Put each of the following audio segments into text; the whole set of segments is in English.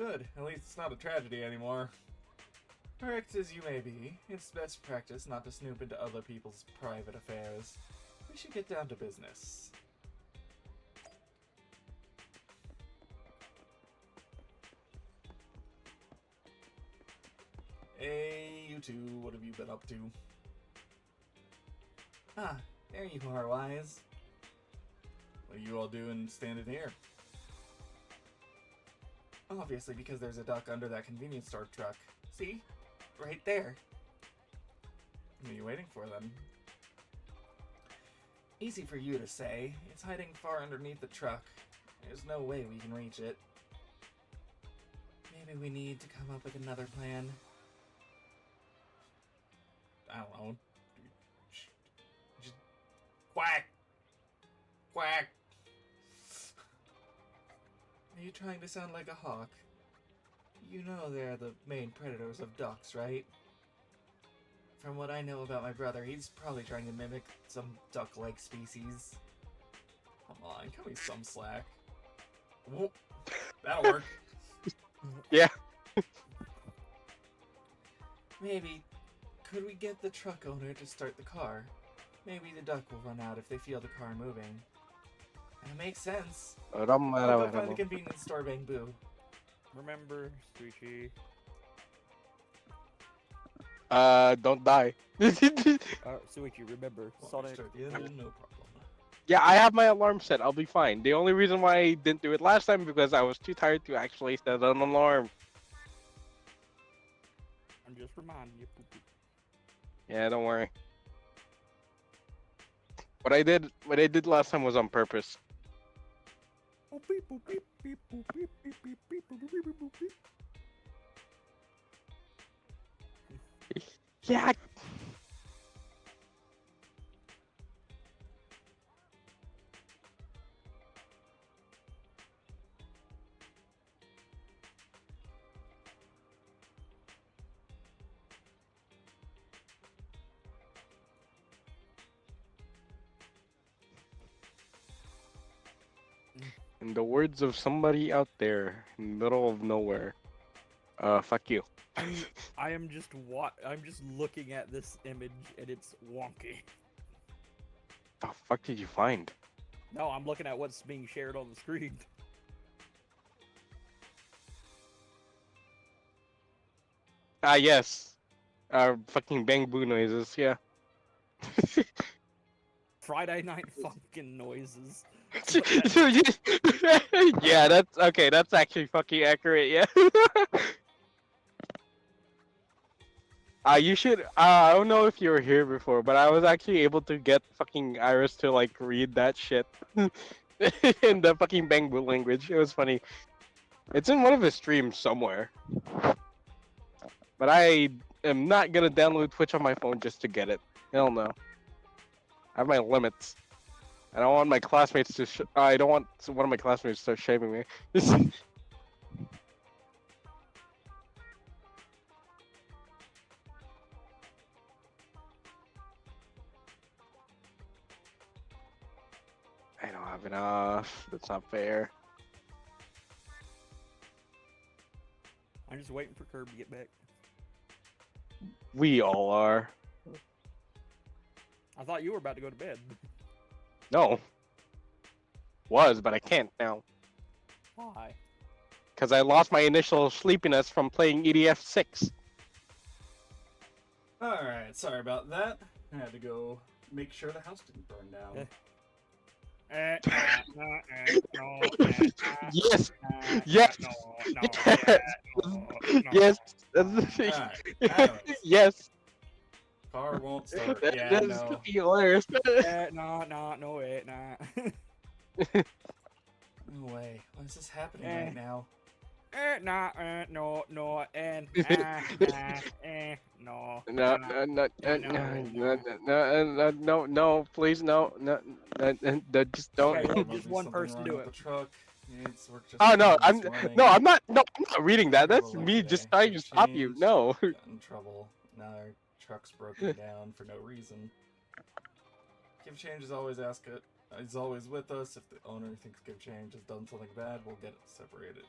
Good. At least it's not a tragedy anymore. Correct as you may be, it's best practice not to snoop into other people's private affairs. We should get down to business. Hey, you two, what have you been up to? Ah, there you are, Wise. What are you all doing standing here? Obviously, because there's a duck under that convenience store truck. See? Right there. What are you waiting for, then? Easy for you to say. It's hiding far underneath the truck. There's no way we can reach it. Maybe we need to come up with another plan. I don't know. Just quack! Quack! Are you trying to sound like a hawk? You know they're the main predators of ducks, right? From what I know about my brother, he's probably trying to mimic some duck-like species. Come on, cut me some slack. Whoa, that'll work. Yeah. Maybe, could we get the truck owner to start the car? Maybe the duck will run out if they feel the car moving. That makes sense. I'll go find the convenience store, Bamboo. Remember, Sushi. Don't die. Suichi, remember, Sonic. Yeah, no problem. Yeah, I have my alarm set. I'll be fine. The only reason why I didn't do it last time because I was too tired to actually set an alarm. I'm just reminding you. Poop, poop. Yeah, don't worry. What I did last time was on purpose. Oh, beep, boop, beep, beep, boop, beep, beep, beep, beep, boop, beep, beep, boop, beep. Yeah. In the words of somebody out there in the middle of nowhere, fuck you. I'm just looking at this image and it's wonky. The fuck did you find? No, I'm looking at what's being shared on the screen. Ah, yes. Fucking bang boo noises, yeah. Friday night fucking noises. Yeah, that's okay, that's actually fucking accurate, yeah. You should, I don't know if you were here before, but I was actually able to get fucking Iris to, like, read that shit. In the fucking bang boo language. It was funny. It's in one of his streams somewhere. But I am not gonna download Twitch on my phone just to get it. Hell no. I have my limits. I don't want my classmates to. I don't want one of my classmates to start shaming me. I don't have enough. That's not fair. I'm just waiting for Kirby to get back. We all are. I thought you were about to go to bed. No. Was, but I can't now. Why? Because I lost my initial sleepiness from playing EDF 6. Alright, sorry about that. I had to go make sure the house didn't burn down. Yes! Yes! Yes! Alright, Yes! car won't start. Yeah, That's no. fucking hilarious. No, wait, nah. No way. Why is this happening right now? No, No, please, no, just don't. Okay, Must just be one something person wrong do with it. The truck. We're just Oh no, running. I'm not reading that. We're That's late me today. just trying to We've stop you. changed, No. got in trouble. Now our truck's broken down for no reason. Give Change is always is always with us. If the owner thinks Give Change has done something bad, we'll get it separated.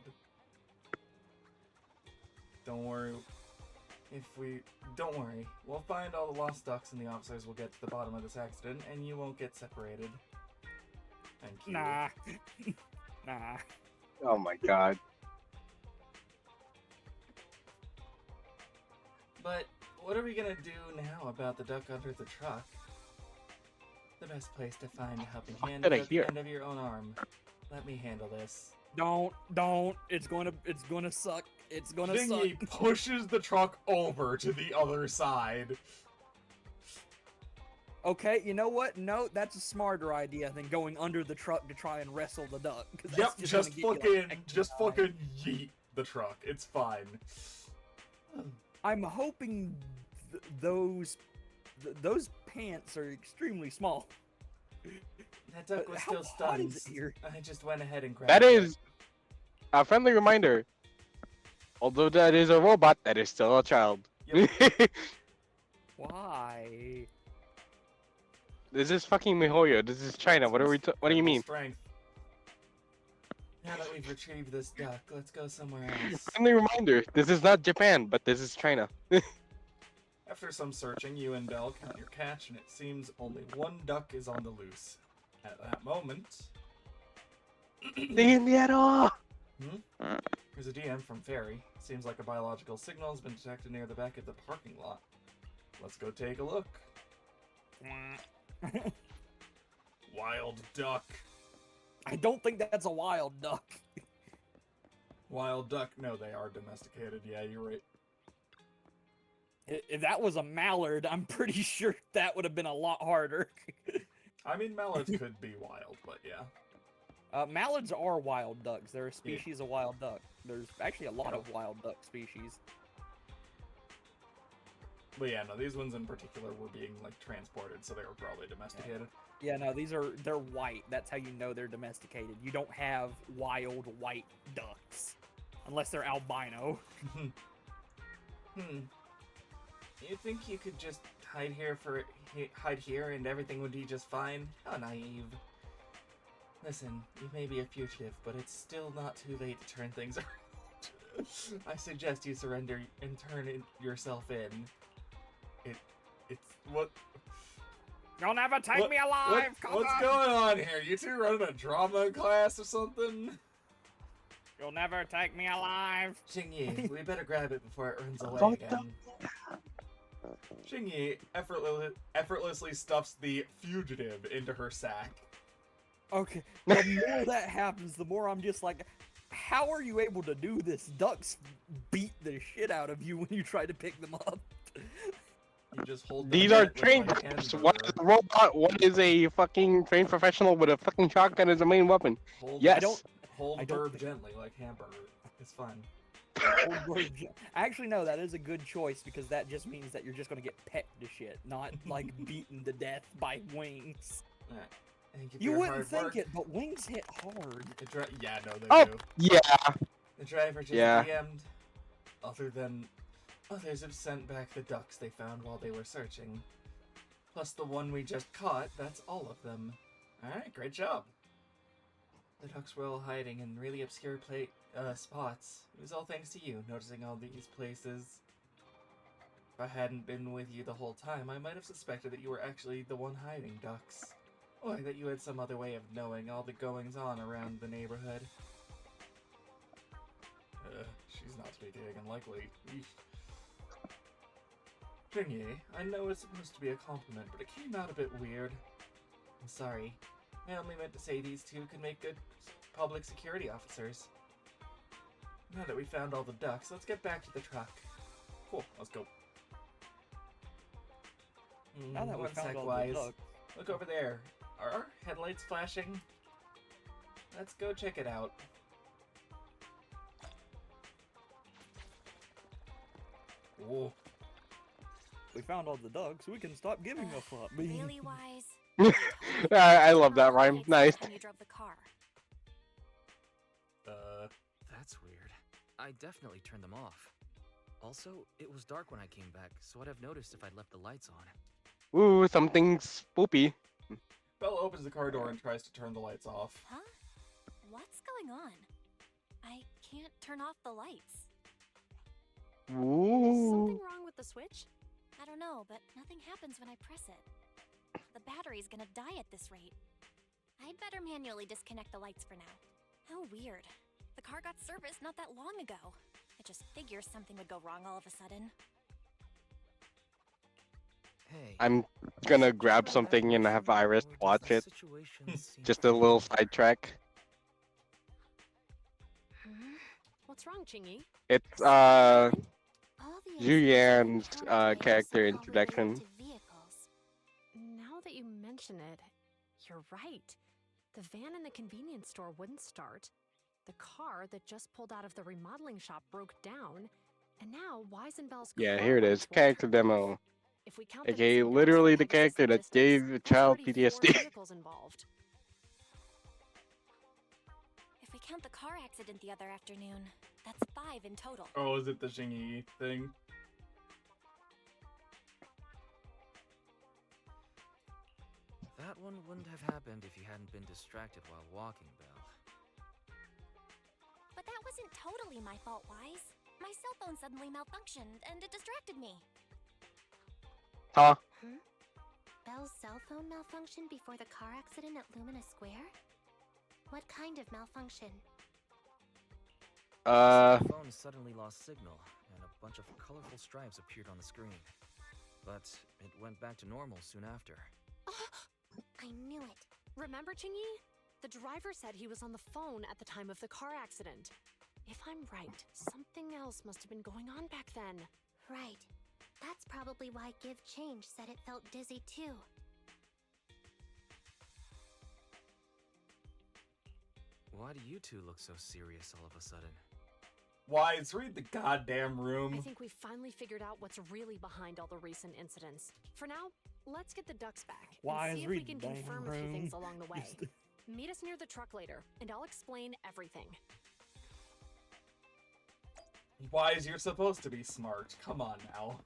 Don't worry. Don't worry. We'll find all the lost ducks and the officers will get to the bottom of this accident and you won't get separated. Thank you. Nah. Nah. Oh my god. But what are we gonna do now about the duck under the truck? The best place to find a helping hand did I is at the hear? end of your own arm. Let me handle this. Don't. It's gonna suck. It's gonna suck. Thingy pushes the truck over to the other side. Okay, you know what? No, that's a smarter idea than going under the truck to try and wrestle the duck. 'Cause that's Yep, gonna just get you, like, fucking, extra just time. fucking yeet the truck. It's fine. I'm hoping those pants are extremely small. That duck was How still hot stunned. is it here? I just went ahead and grabbed That it. is a friendly reminder. Although that is a robot, that is still a child. Yep. Why? This is fucking MiHoYo. This is China. What are we? What do you Incredible mean? Strength. Now that we've retrieved this duck, let's go somewhere else. Friendly reminder. This is not Japan, but this is China. After some searching, you and Belle count your catch, and it seems only one duck is on the loose. At that moment, Dinero. there's a DM from Fairy. Seems like a biological signal has been detected near the back of the parking lot. Let's go take a look. Wild duck. I don't think that's a wild duck. Wild duck. No, they are domesticated. Yeah, you're right. If that was a mallard, I'm pretty sure that would have been a lot harder. I mean, mallards could be wild, but yeah. Mallards are wild ducks. They're a species of wild duck. There's actually a lot of wild duck species. But yeah, no, these ones in particular were being, like, transported, so they were probably domesticated. Yeah, no, they're white. That's how you know they're domesticated. You don't have wild white ducks. Unless they're albino. You think you could just hide here and everything would be just fine? How naive. Listen, you may be a fugitive, but it's still not too late to turn things around. I suggest you surrender and yourself in. It's what? You'll never take me alive! What's going on here? You two running a drama class or something? You'll never take me alive! Xingyi, we better grab it before it runs away again. Xingyi effortlessly stuffs the fugitive into her sack. Okay, the more that happens, the more I'm just like, how are you able to do this? Ducks beat the shit out of you when you try to pick them up. You just hold them These are gently trained like ducks. hamburger. One is a robot. One is a fucking trained professional with a fucking shotgun as a main weapon. Yes. Hold I don't Burb think- gently like hamburger. It's fine. Actually, no, that is a good choice because that just means that you're just gonna get pecked to shit, not like beaten to death by wings. Alright. Thank you for You your wouldn't hard think work. it, but wings hit hard. Yeah, no, they Oh, do. yeah. The driver just Yeah. DM'd. Other than others have sent back the ducks they found while they were searching. Plus the one we just caught, that's all of them. Alright, great job. The ducks were all hiding in really obscure spots. It was all thanks to you, noticing all these places. If I hadn't been with you the whole time, I might have suspected that you were actually the one hiding ducks. Or that you had some other way of knowing all the goings-on around the neighborhood. She's not speaking unlikely. Thingy, I know it's supposed to be a compliment, but it came out a bit weird. I'm sorry. I only meant to say these two could make good public security officers. Now that we found all the ducks, let's get back to the truck. Cool, let's go. Now that we One found sec, all the Wise. ducks. Look over there. Are our headlights flashing? Let's go check it out. Whoa. We found all the ducks. We can stop giving a fuck. Really wise. I love that rhyme. Nice. When you drove the car. That's weird. I definitely turned them off. Also, it was dark when I came back, so I'd have noticed if I'd left the lights on. Ooh, something's spoopy. Bella opens the car door and tries to turn the lights off. Huh? What's going on? I can't turn off the lights. Ooh. Something wrong with the switch? I don't know, but nothing happens when I press it. The battery's gonna die at this rate. I'd better manually disconnect the lights for now. How weird. The car got serviced not that long ago. I just figured something would go wrong all of a sudden. Hey. I'm is gonna it grab just my something and have imagination, Iris or does watch the it. situation seem Just a little familiar? sidetrack. Hmm? What's wrong, Chingy? It's All the Zhu incidents we've Yan's encountered today are character somehow introduction. related to vehicles. Now that you mention it, you're right. The van in the convenience store wouldn't start. The car that just pulled out of the remodeling shop broke down. And now Weisenbell's Yeah, car here it is. lights won't Character turn demo. off. If we count the AKA missing literally parts the and Pegasus character that logistics, gave a there's child already 4 PTSD. vehicles involved. If we count the car accident the other afternoon, that's 5 in total. Oh, is it the Shingy thing? That one wouldn't have happened if you hadn't been distracted while walking, Belle. But that wasn't totally my fault, Wise. My cell phone suddenly malfunctioned, and it distracted me. Huh? Belle's cell phone malfunctioned before the car accident at Lumina Square? What kind of malfunction? The phone suddenly lost signal, and a bunch of colorful stripes appeared on the screen. But it went back to normal soon after. I knew it. Remember, Chingy? The driver said he was on the phone at the time of the car accident. If I'm right, something else must have been going on back then. Right. That's probably why Give Change said it felt dizzy too. Why do you two look so serious all of a sudden? Wise, read the goddamn I room. think we finally figured out what's really behind all the recent incidents. For now, let's get the ducks back Why and is see if we read can the damn confirm a few room? things along the way. Meet us near the truck later, and I'll explain everything. Wise, you're supposed to be smart. Come on now.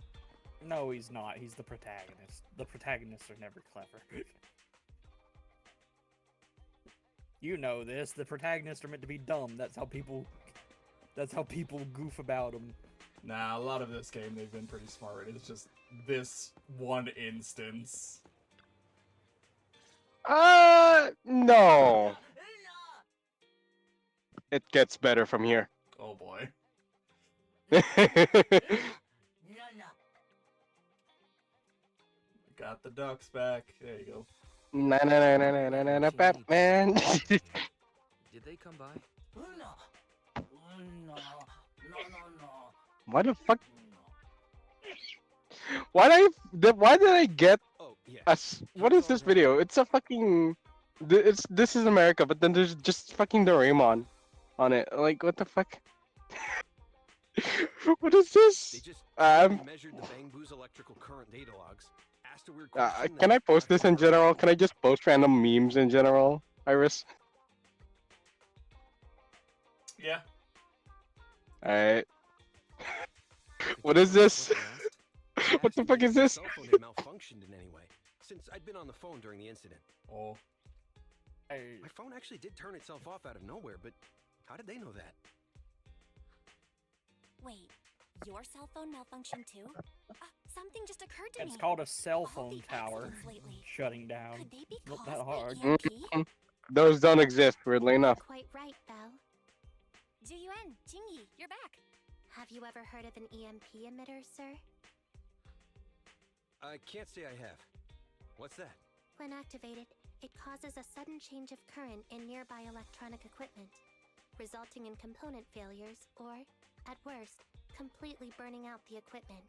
No, he's not. He's the protagonist. The protagonists are never clever. You know this. The protagonists are meant to be dumb. That's how people goof about them. Nah, a lot of this game they've been pretty smart. It's just this one instance. No. It gets better from here. Oh boy. Got the ducks back. There you go. Na na na na na na na na Batman. Did they come by? Why the fuck? Why did I get Oh, yeah. what is this video? It's a fucking this is America, but then there's just fucking Doraemon on it. Like what the fuck? What is They this? just Um, measured the Bang Boo's electrical current data logs, asked a weird question. can then I post this in actually general? Can I just post random memes in general, Iris? Yeah. Alright. The What kid is this? what they asked. I What the asked fuck him is if his this? cell phone had malfunctioned in any way, since I'd been on the phone during the incident. Oh. My phone actually did turn itself off out of nowhere, but how did they know that? Wait, your cell phone malfunctioned too? Something just occurred to me. It's called a cell All phone the tower accidents lately. shutting down. Could they be Not caused that hard. by EMP? Those don't exist, weirdly enough. Quite right, Belle. Juyuan, Jingyi, you're back. Have you ever heard of an EMP emitter, sir? I can't say I have. What's that? When activated, it causes a sudden change of current in nearby electronic equipment, resulting in component failures or, at worst, completely burning out the equipment.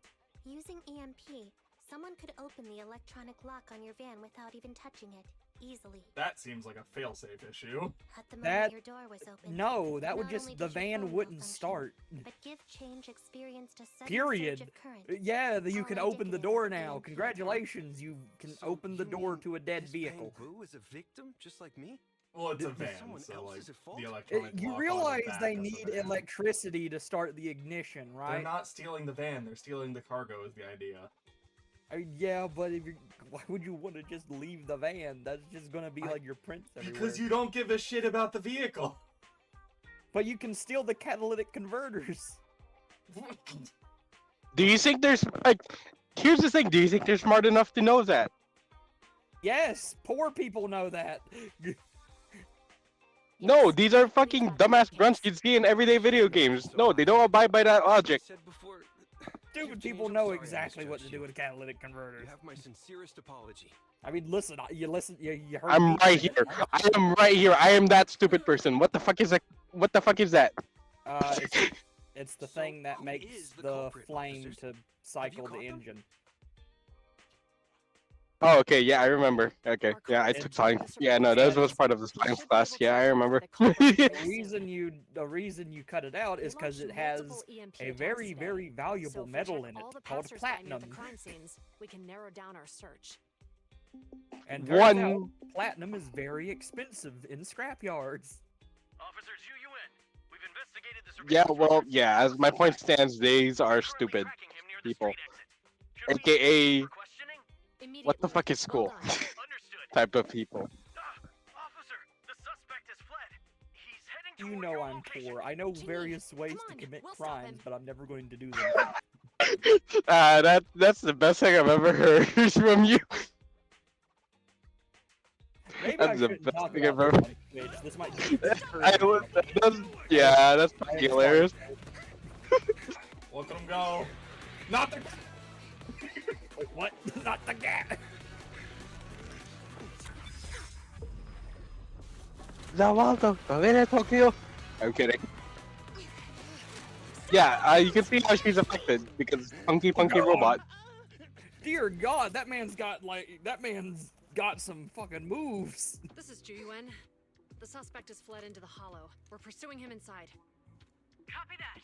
Using EMP, someone could open the electronic lock on your van without even touching it, easily. That seems like a failsafe issue. At the moment That- your door was open. No, that would not just only the did your van phone wouldn't malfunction, start. But Give Change experienced a sudden Period. surge of current. Yeah, you All can open the indicative door of now. EMP. Congratulations, you can So open the you door mean to a dead this vehicle. Bang Boo is a victim, just like me? Well, it's a Th- van, someone so else like is at fault? the electronic You lock on the realize back they of the need van. electricity to start the ignition, They're right? not stealing the van, they're stealing the cargo is the idea. Yeah, but if you, why would you want to just leave the van? That's just gonna be I- like your prints everywhere. Because you don't give a shit about the vehicle. But you can steal the catalytic converters. Do you think there's like? Here's the thing. Do you think they're smart enough to know that? Yes, poor people know that. No, Yes, these are we've fucking got the dumbass grunts case. you'd see in everyday video Shouldn't have been games. so No, they don't obvious. abide by that Like I logic. said before, Stupid Chief people Change, I'm know sorry I exactly what to misjudged do you. with catalytic You converters. have my sincerest apology. I mean, listen, you heard I'm me. right here. I am right here. I am that stupid person. What the fuck is that? What the fuck is that? It's the So, thing that who makes is the the culprit, flame officers? to Have you cycle the caught them? engine. Oh, okay. Yeah, I remember. Okay. Our Yeah, I colleagues took It's- science. reviewed the Yeah, no, surveillance that was it's- footage. part of the We science should be class. able to Yeah, I identify remember. the culprit The very reason soon. the reason you cut it out We is because launched it has multiple EMP a attacks very, today. very So valuable if we metal check in it all the called passersby near the platinum. crime scenes, we can narrow down our search. And turns out, One. platinum is very expensive in scrapyards. Officers UN, we've investigated the Yeah, surveillance well, records. yeah. As my point stands, these are We're currently stupid tracking him near the people. street exit. Should we AKA, for questioning? what the Immediately. fuck is Well school? done. Understood. Type of people. Officer, the suspect has fled. He's heading You toward know your I'm location. poor. I know Jimmy, various ways come to on, commit we'll stop crimes, him. but I'm never going to do them. That's the best thing I've ever heard from you. Maybe I That's the shouldn't best talk thing I've about ever. this on Twitch. This might be I was, yeah, that's fucking hilarious. Look at him go. Not the. Wait, what? Not the gat. Tokyo. I'm kidding. Yeah, you can see how she's affected because funky robot. Dear God, that man's got some fucking moves. This is Juyuan. The suspect has fled into the hollow. We're pursuing him inside. Copy that.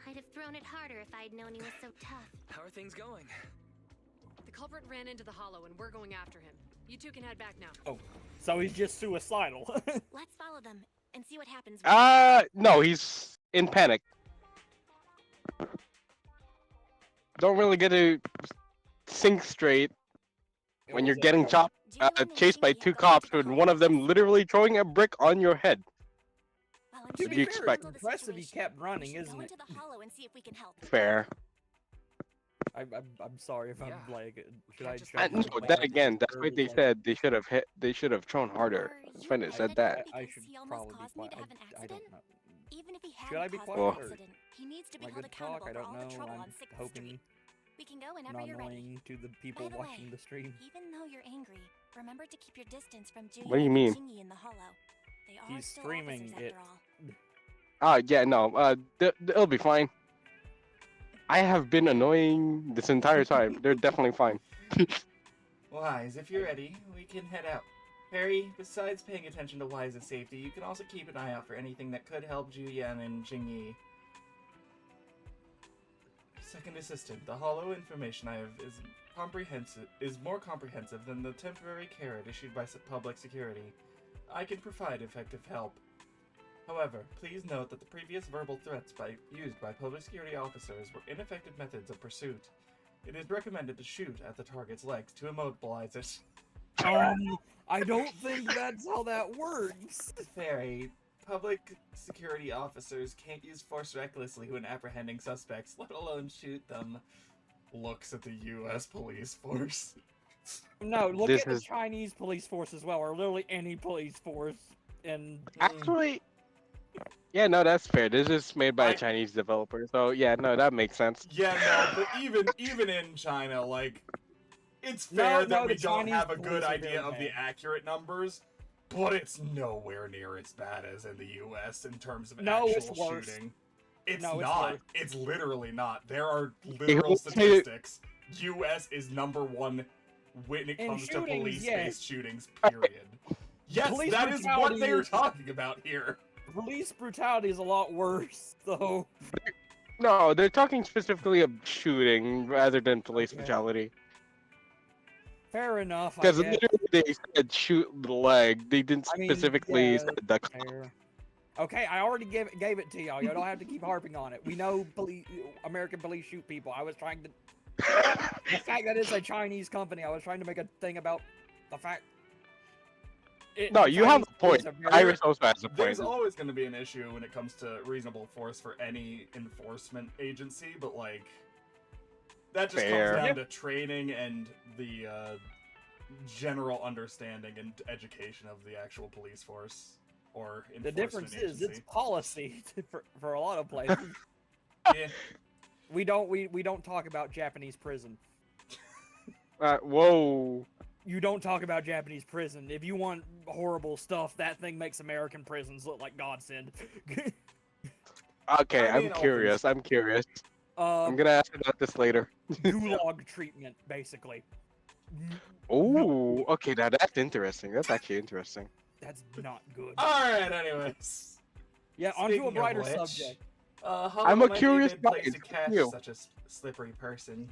I'd have thrown it harder if I'd known he was so tough. How are things going? The culprit ran into the hollow and we're going after him. You two can head back now. Oh, so he's just suicidal. Let's follow them and see what happens. No, he's in panic. Don't really get to think straight when you're getting chased by two cops with one of them literally throwing a brick on your head. To What be do you fair, expect? it's impressive he kept running, We should isn't go it? into the hollow and see if we can help. Fair. I'm sorry if I'm like. Should I? Just should I No, just that like again, that's what they like- said. They should have hit. They should have thrown harder. Are That's you when they said that. upset I because should he almost probably be caused me quiet. to have an I accident? don't know. Even if he Should I hadn't be caused quiet the or accident, he needs to be Am I held good to talk? accountable I for don't all the know. trouble I'm on 6th hoping Street. We can go whenever not you're ready. annoying to the people By the watching way, the stream. Even though you're angry, remember to keep your distance from Julian What do you mean? and Chingy in the hollow. They are He's still streaming officers it. after all. Yeah, no. It'll be fine. I have been annoying this entire time. They're definitely fine. Wise, if you're ready, we can head out. Harry, besides paying attention to Wise's safety, you can also keep an eye out for anything that could help Juyan and Jingyi. Second assistant, the hollow information I have is more comprehensive than the temporary carrot issued by public security. I can provide effective help. However, please note that the previous verbal threats used by public security officers were ineffective methods of pursuit. It is recommended to shoot at the target's legs to immobilize it. I don't think that's how that works. Fairy, public security officers can't use force recklessly when apprehending suspects, let alone shoot them. Looks at the U.S. police force. No, look This at the is- Chinese police force as well, or literally any police force. And Actually, yeah, no, that's fair. This is made by I- a Chinese developer, so yeah, no, that makes sense. Yeah, no, but even in China, like, it's No, fair no, that we the don't Chinese have a police good are idea very of the bad. accurate numbers, but it's nowhere near as bad as in the U.S. in terms of No, actual it's worse. shooting. It's No, it's not. worse. It's literally not. There are will literal say- statistics. U.S. is number one when it In comes to shootings, police-based yes. shootings, period. Yes, Police that is what brutality they are is- talking about here. police brutality is a lot worse, though. No, they're talking specifically of shooting rather than police Okay. brutality. Fair enough, I Because guess. literally they said shoot the leg. They didn't I mean, specifically yeah, say the Fair. Okay, I already gave it to y'all. Y'all don't have to keep harping on it. We know American police shoot people. I was trying to. The fact that it's a Chinese company, I was trying to make a thing about the fact. No, you have a point. Is a very- Iris also has a point. There's always going to be an issue when it comes to reasonable force for any enforcement agency, but like that just Fair. comes down to training and the general understanding and education of the actual police force or The enforcement difference agency. is it's policy for a lot of places. Yeah. we don't talk about Japanese prison. Whoa. You don't talk about Japanese prison. If you want horrible stuff, that thing makes American prisons look like godsend. Okay, I mean, I'm all curious. I'm curious. I'm gonna ask about this later. Gulag treatment, basically. Ooh, okay, now that's interesting. That's actually interesting. That's not good. Alright, anyways. Yeah, onto Speaking a of brighter which, subject. Hollow I'm a might be curious good place mind. to catch You. such a slippery person.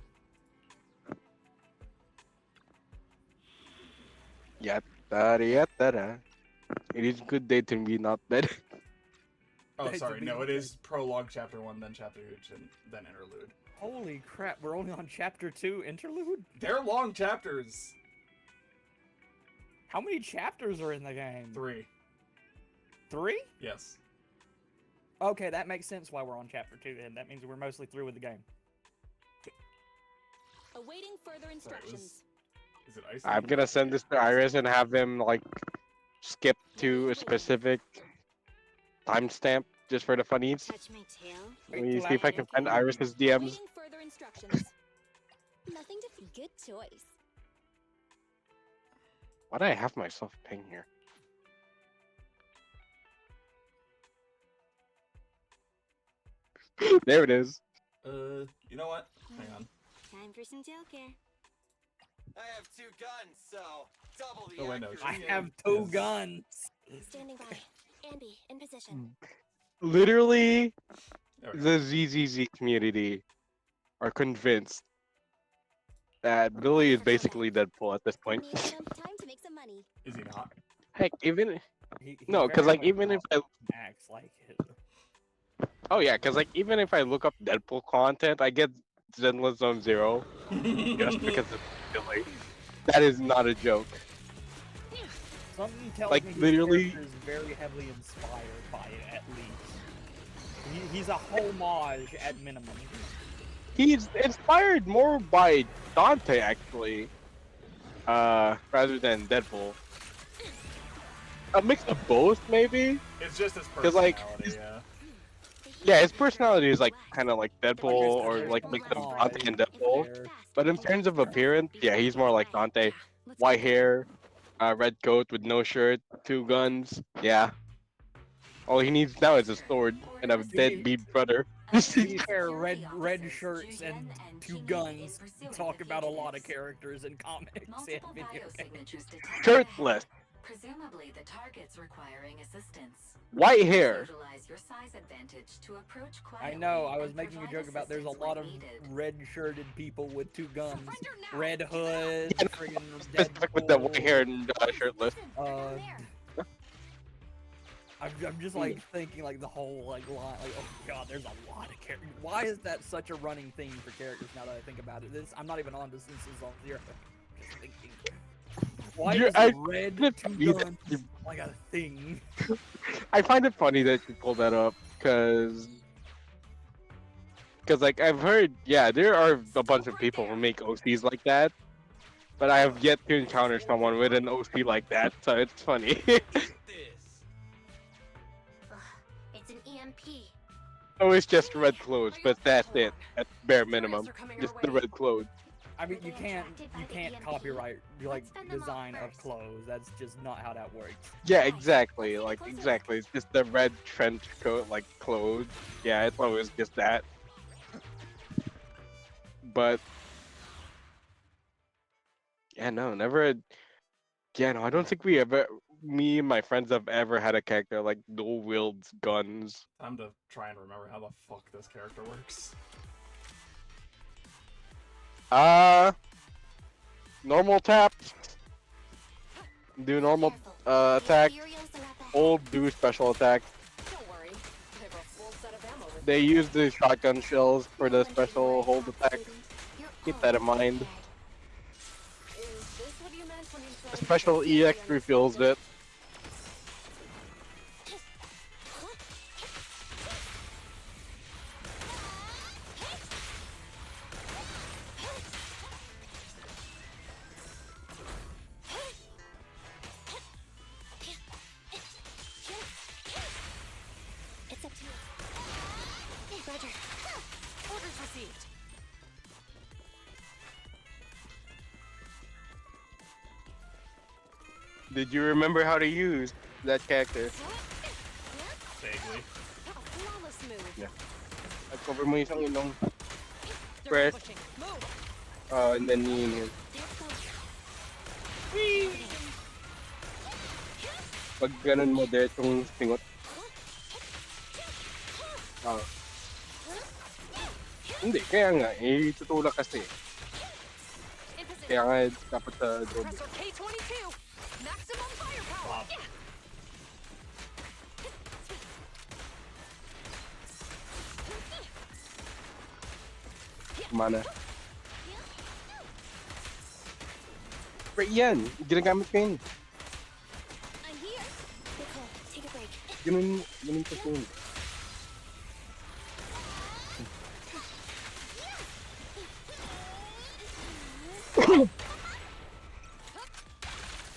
Yada. It is good day to be not dead. Oh, Days sorry, of no, being it is prologue chapter 1, then chapter 2, and then interlude. Holy crap, we're only on chapter 2 interlude? They're long chapters. How many chapters are in the game? 3. 3? Yes. Okay, that makes sense why we're on chapter 2 then. That means we're mostly through with the game. Awaiting further Sorry, instructions. is it ice? I'm gonna send this to Iris and have him like skip to a specific timestamp just for the funnies. Touch my tail. Let me see if I can find Iris's DMs. Awaiting further instructions. Nothing to good choice. Why do I have myself ping here? There it is. You know what? Hang on. Time for some tail care. I have 2 guns, so double the Oh, wait, no, accuracy. I Yeah, have 2 yes. guns. Standing by. Ambi, in position. Literally, There we go. the ZZZ community are convinced that Billy is basically Deadpool at this point. Need some time to make some money. Is he not? Heck, even He no, because very like even if I acts like it. oh yeah, because like even if I look up Deadpool content, I get Zenless Zone Zero just because of Billy. That is not a joke. Something tells Like, me his literally- character is very heavily inspired by it, at least. He's a homage at minimum. He's inspired more by Dante actually, rather than Deadpool. A mix of both, maybe. It's just his 'Cause, like, personality, yeah. Yeah, his personality is like kind of like Deadpool or like mix of Dante and Deadpool. There. But in terms of appearance, yeah, he's more like Dante. White hair, red coat with no shirt, 2 guns. Yeah. All he needs now is a sword and a deadbeat brother. To be fair, red shirts and 2 guns talk about a lot of characters in comics and video games. Shirtless, Presumably the target's requiring assistance. white hair. Utilize your size advantage to approach I quietly know, I was and making a provide joke about there's a assistance lot when of needed. red-shirted people with 2 guns. Red Hood, Yeah, friggin' Specific with the white hair Deadpool. and shirtless. I'm just like thinking like the whole like line, like oh god, there's a lot of characters. Why is that such a running theme for characters now that I think about it? I'm not even on to Zenless Zone Zero. Just thinking. Why is red 2 guns like a thing? I find it funny that you pulled that up, cause like I've heard, yeah, there are a bunch of people who make OCs like that, but I have yet to encounter someone with an OC like that, so it's funny. It's an EMP. Oh, it's just red clothes, but that's it. That's bare minimum. Just the red clothes. I mean, you can't copyright like design of clothes. That's just not how that works. Yeah, exactly. Like exactly. It's just the red trench coat, like clothes. Yeah, it's always just that. But yeah, no, never. Yeah, no, I don't think me and my friends have ever had a character like dual wields guns. Time to try and remember how the fuck this character works. Normal tap. Do normal attack. Old do special attack. Don't worry. I have a full set of ammo with They use the shotgun shells for the special hold attack. Keep that in mind. Is this what you meant when you The said special EX refills it. Roger. Orders received. Did you remember how to use that character? Vaguely. A flawless move. Yeah. At cover mo isang ilong. They're Press. pushing. Move. And then yun. Pag ganun mo, diretsong singot. Hindi, kaya nga, tutulak kasi. In position. Kaya nga, dapat sa drone. Compressor K22. Maximum firepower. Yeah. Mana. Right, yan. Ginagamit ko yun. I'm here. Nicole, take a break. Ganun kasi yun.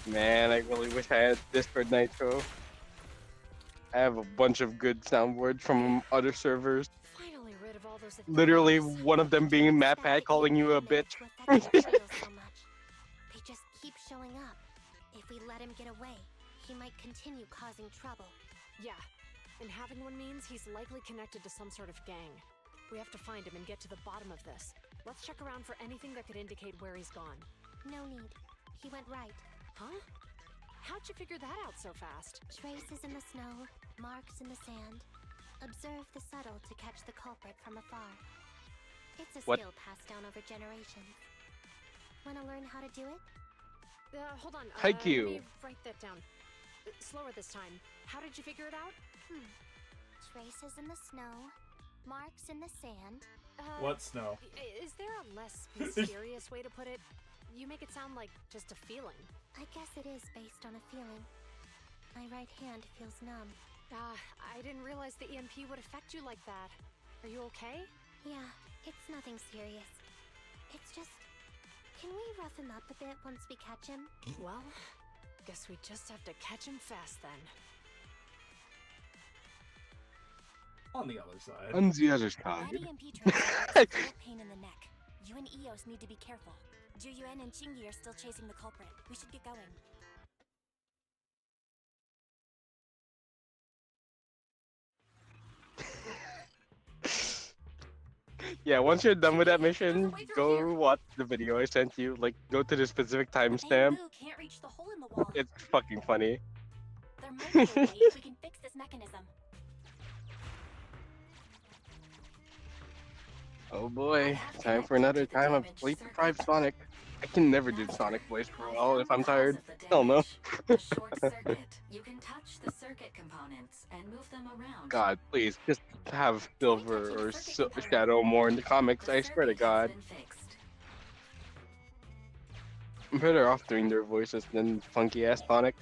Man, I really wish I had Discord Nitro. I have a bunch of good soundboards from other servers. Finally rid of all those Literally, authorities. one of them being MatPat calling you a bitch. They just keep showing up. If we let him get away, he might continue causing trouble. Yeah, and having one means he's likely connected to some sort of gang. We have to find him and get to the bottom of this. Let's check around for anything that could indicate where he's gone. No need. He went right. Huh? How'd you figure that out so fast? Traces in the snow, marks in the sand. Observe the subtle to catch the culprit from afar. It's a What? skill passed down over generations. Want to learn how to do it? Hold on. Haikyuu. Let me write that down. Slower this time. How did you figure it out? Traces in the snow, marks in the sand. What snow? Is there a less mysterious way to put it? You make it sound like just a feeling. I guess it is based on a feeling. My right hand feels numb. I didn't realize the EMP would affect you like that. Are you okay? Yeah, it's nothing serious. It's just... Can we rough him up a bit once we catch him? Well, guess we just have to catch him fast then. On the other side. On the other side. That EMP transfer is a real pain in the neck. You and Eos need to be careful. Juyuan and Chingy are still chasing the culprit. We should get going. Yeah, once you're done with that mission, go watch the video I sent you. Like, go to the specific timestamp. Bamboo can't reach the hole in the wall. It's fucking funny. There might be a way we can fix this mechanism. Oh boy, time for another time of sleep-deprived Sonic. I can never do Sonic voice for a while if I'm tired. Hell no. The short circuit. You can touch the circuit components and move them around. God, please, just have Silver or Shadow more in the comics, I swear to God. I'm better off doing their voices than funky-ass Sonic.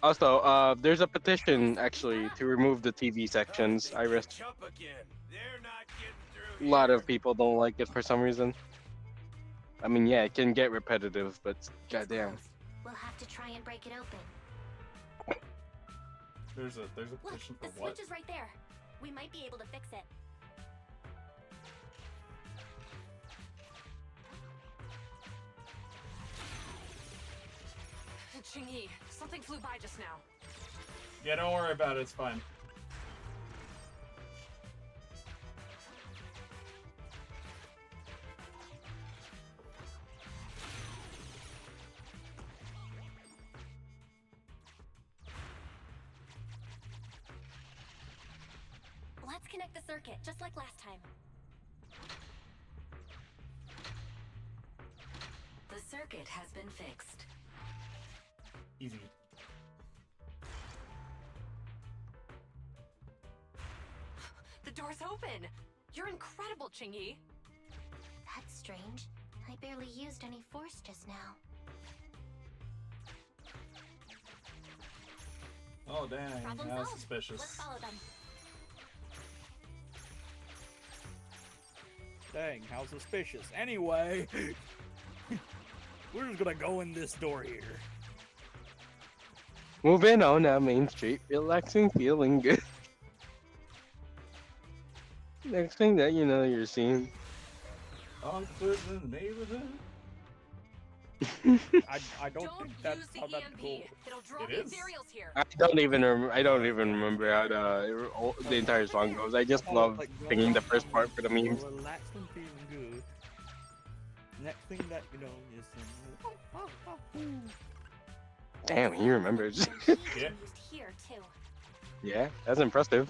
Also, there's a petition, actually, to remove the TV sections. I risk. A lot of people don't like it for some reason. I mean, yeah, it can get repetitive, but goddamn. We'll have to try and break it open. There's a Look, petition the for what? switch is right there. We might be able to fix it. Chingy, something flew by just now. Yeah, don't worry about it, it's fine. Let's connect the circuit, just like last time. The circuit has been fixed. Easy. The door's open! You're incredible, Chingy! That's strange. I barely used any force just now. Oh dang, Problem how solved. suspicious. Let's follow them. Dang, how suspicious. Anyway, we're just gonna go in this door here. Moving on down Main Street, relaxing, feeling good. Next thing that you know, you're seeing. Octopus in the neighborhood. I don't think that's use the how that EMP. goes. It'll draw It the is. ethereals here. I don't even remember how the entire song goes. I I just thought it was love like singing the first part for the you're memes. relaxed and feeling good. Next thing that you know, you're singing. Damn, he remembers. Yeah. Yeah. Used here too. Yeah, that's impressive.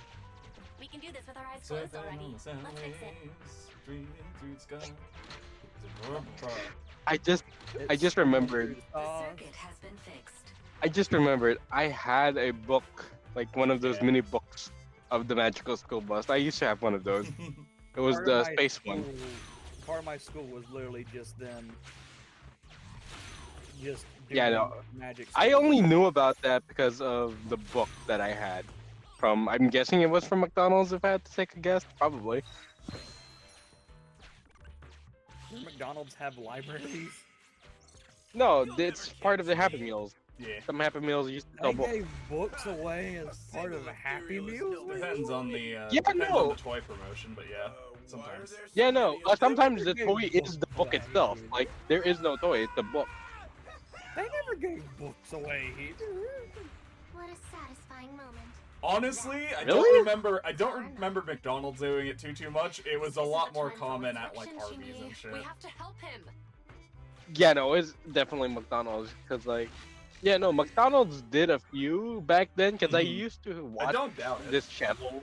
We can do this with our eyes closed Surfing already. on the sound Let's fix it. waves, dreaming through the sky. It's a normal part. I just remembered. The circuit has been fixed. I just remembered. I had a book, like one of those Yeah. mini books of the Magical School Bus. I used to have one of those. It was Part of the my space one. school- Part of my school was literally just them. Just Yeah, doing no. magic. I stuff. only knew about that because of the book that I had. From I'm guessing it was from McDonald's. If I had to take a guess, probably. Do McDonald's have libraries? No, it's part of the Happy Meals. Yeah. Some Happy Meals used to They sell books. gave books away as part of a Happy Meals. Depends on the Yeah, depends no. on the toy promotion, but yeah, sometimes. Yeah, no. Sometimes the They toy gave is the books book away. itself. Like there is no toy; it's the book. They never gave books away either. What a satisfying moment. Honestly, I Really? don't remember. I don't remember McDonald's doing it too much. It was a lot more common at like Arby's and shit. We have to help him. Yeah, no, it's definitely McDonald's because like, yeah, no, McDonald's did a few back then because I Mhm. used to I watch don't doubt it. this channel.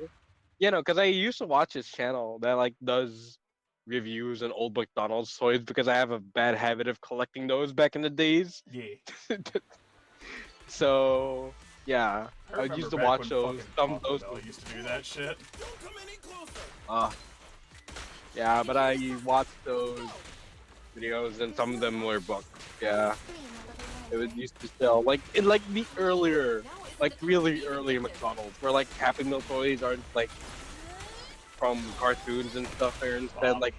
Yeah, no, because I used to watch this channel that like does reviews on old McDonald's toys because I have a bad habit of collecting those back in the days. Yeah. So yeah, I remember used to back watch when those. fucking Some of Taco those. Bell used to do that shit. Yeah, but I watched those videos and some of them were books. Yeah, it was used to sell like in like the earlier, like really early McDonald's, where like Happy Meal toys aren't like from cartoons and stuff. They're instead like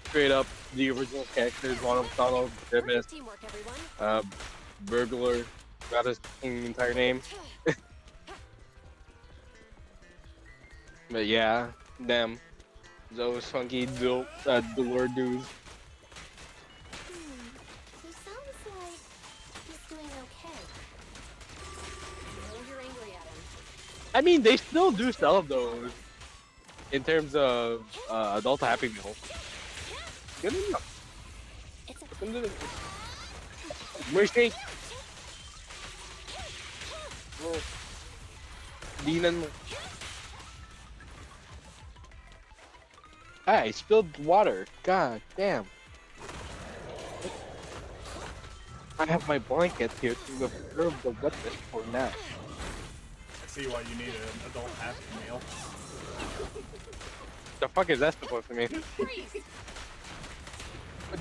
straight up the original characters. Ronald McDonald, Grimace, Teamwork, everyone. Burglar, got his entire name. But yeah, damn, those funky door dudes. He sounds like he's doing okay. Oh, you're angry at him. I mean, they still do sell those in terms of adult Happy Meals. Good enough. It's a Mercy. Dinan mo. Ah, I spilled water. God damn. I have my blanket here to absorb the wetness for now. I see why you need an adult Happy Meal. The fuck is that supposed to mean? freeze.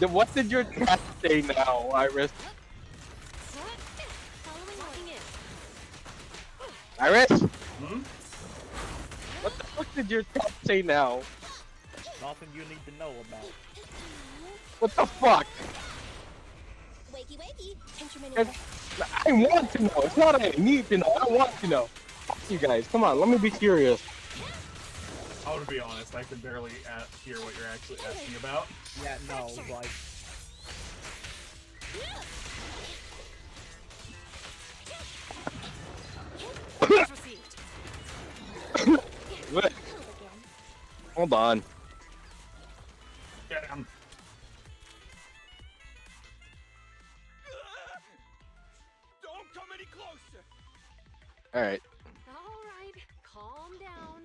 What did your cat say now, Iris? Following in. Iris? Hmm? What the fuck did your cat say now? Nothing you need to know about. What the fuck? Wakey, wakey. And I want to know. It's not I need to know. I want to know. Fuck you guys. Come on, let me be curious. I would be honest, I can barely hear what you're actually asking about. Yeah, no, like Orders received. What? Hold on. Yeah, Don't come any closer. Alright. All right, calm down.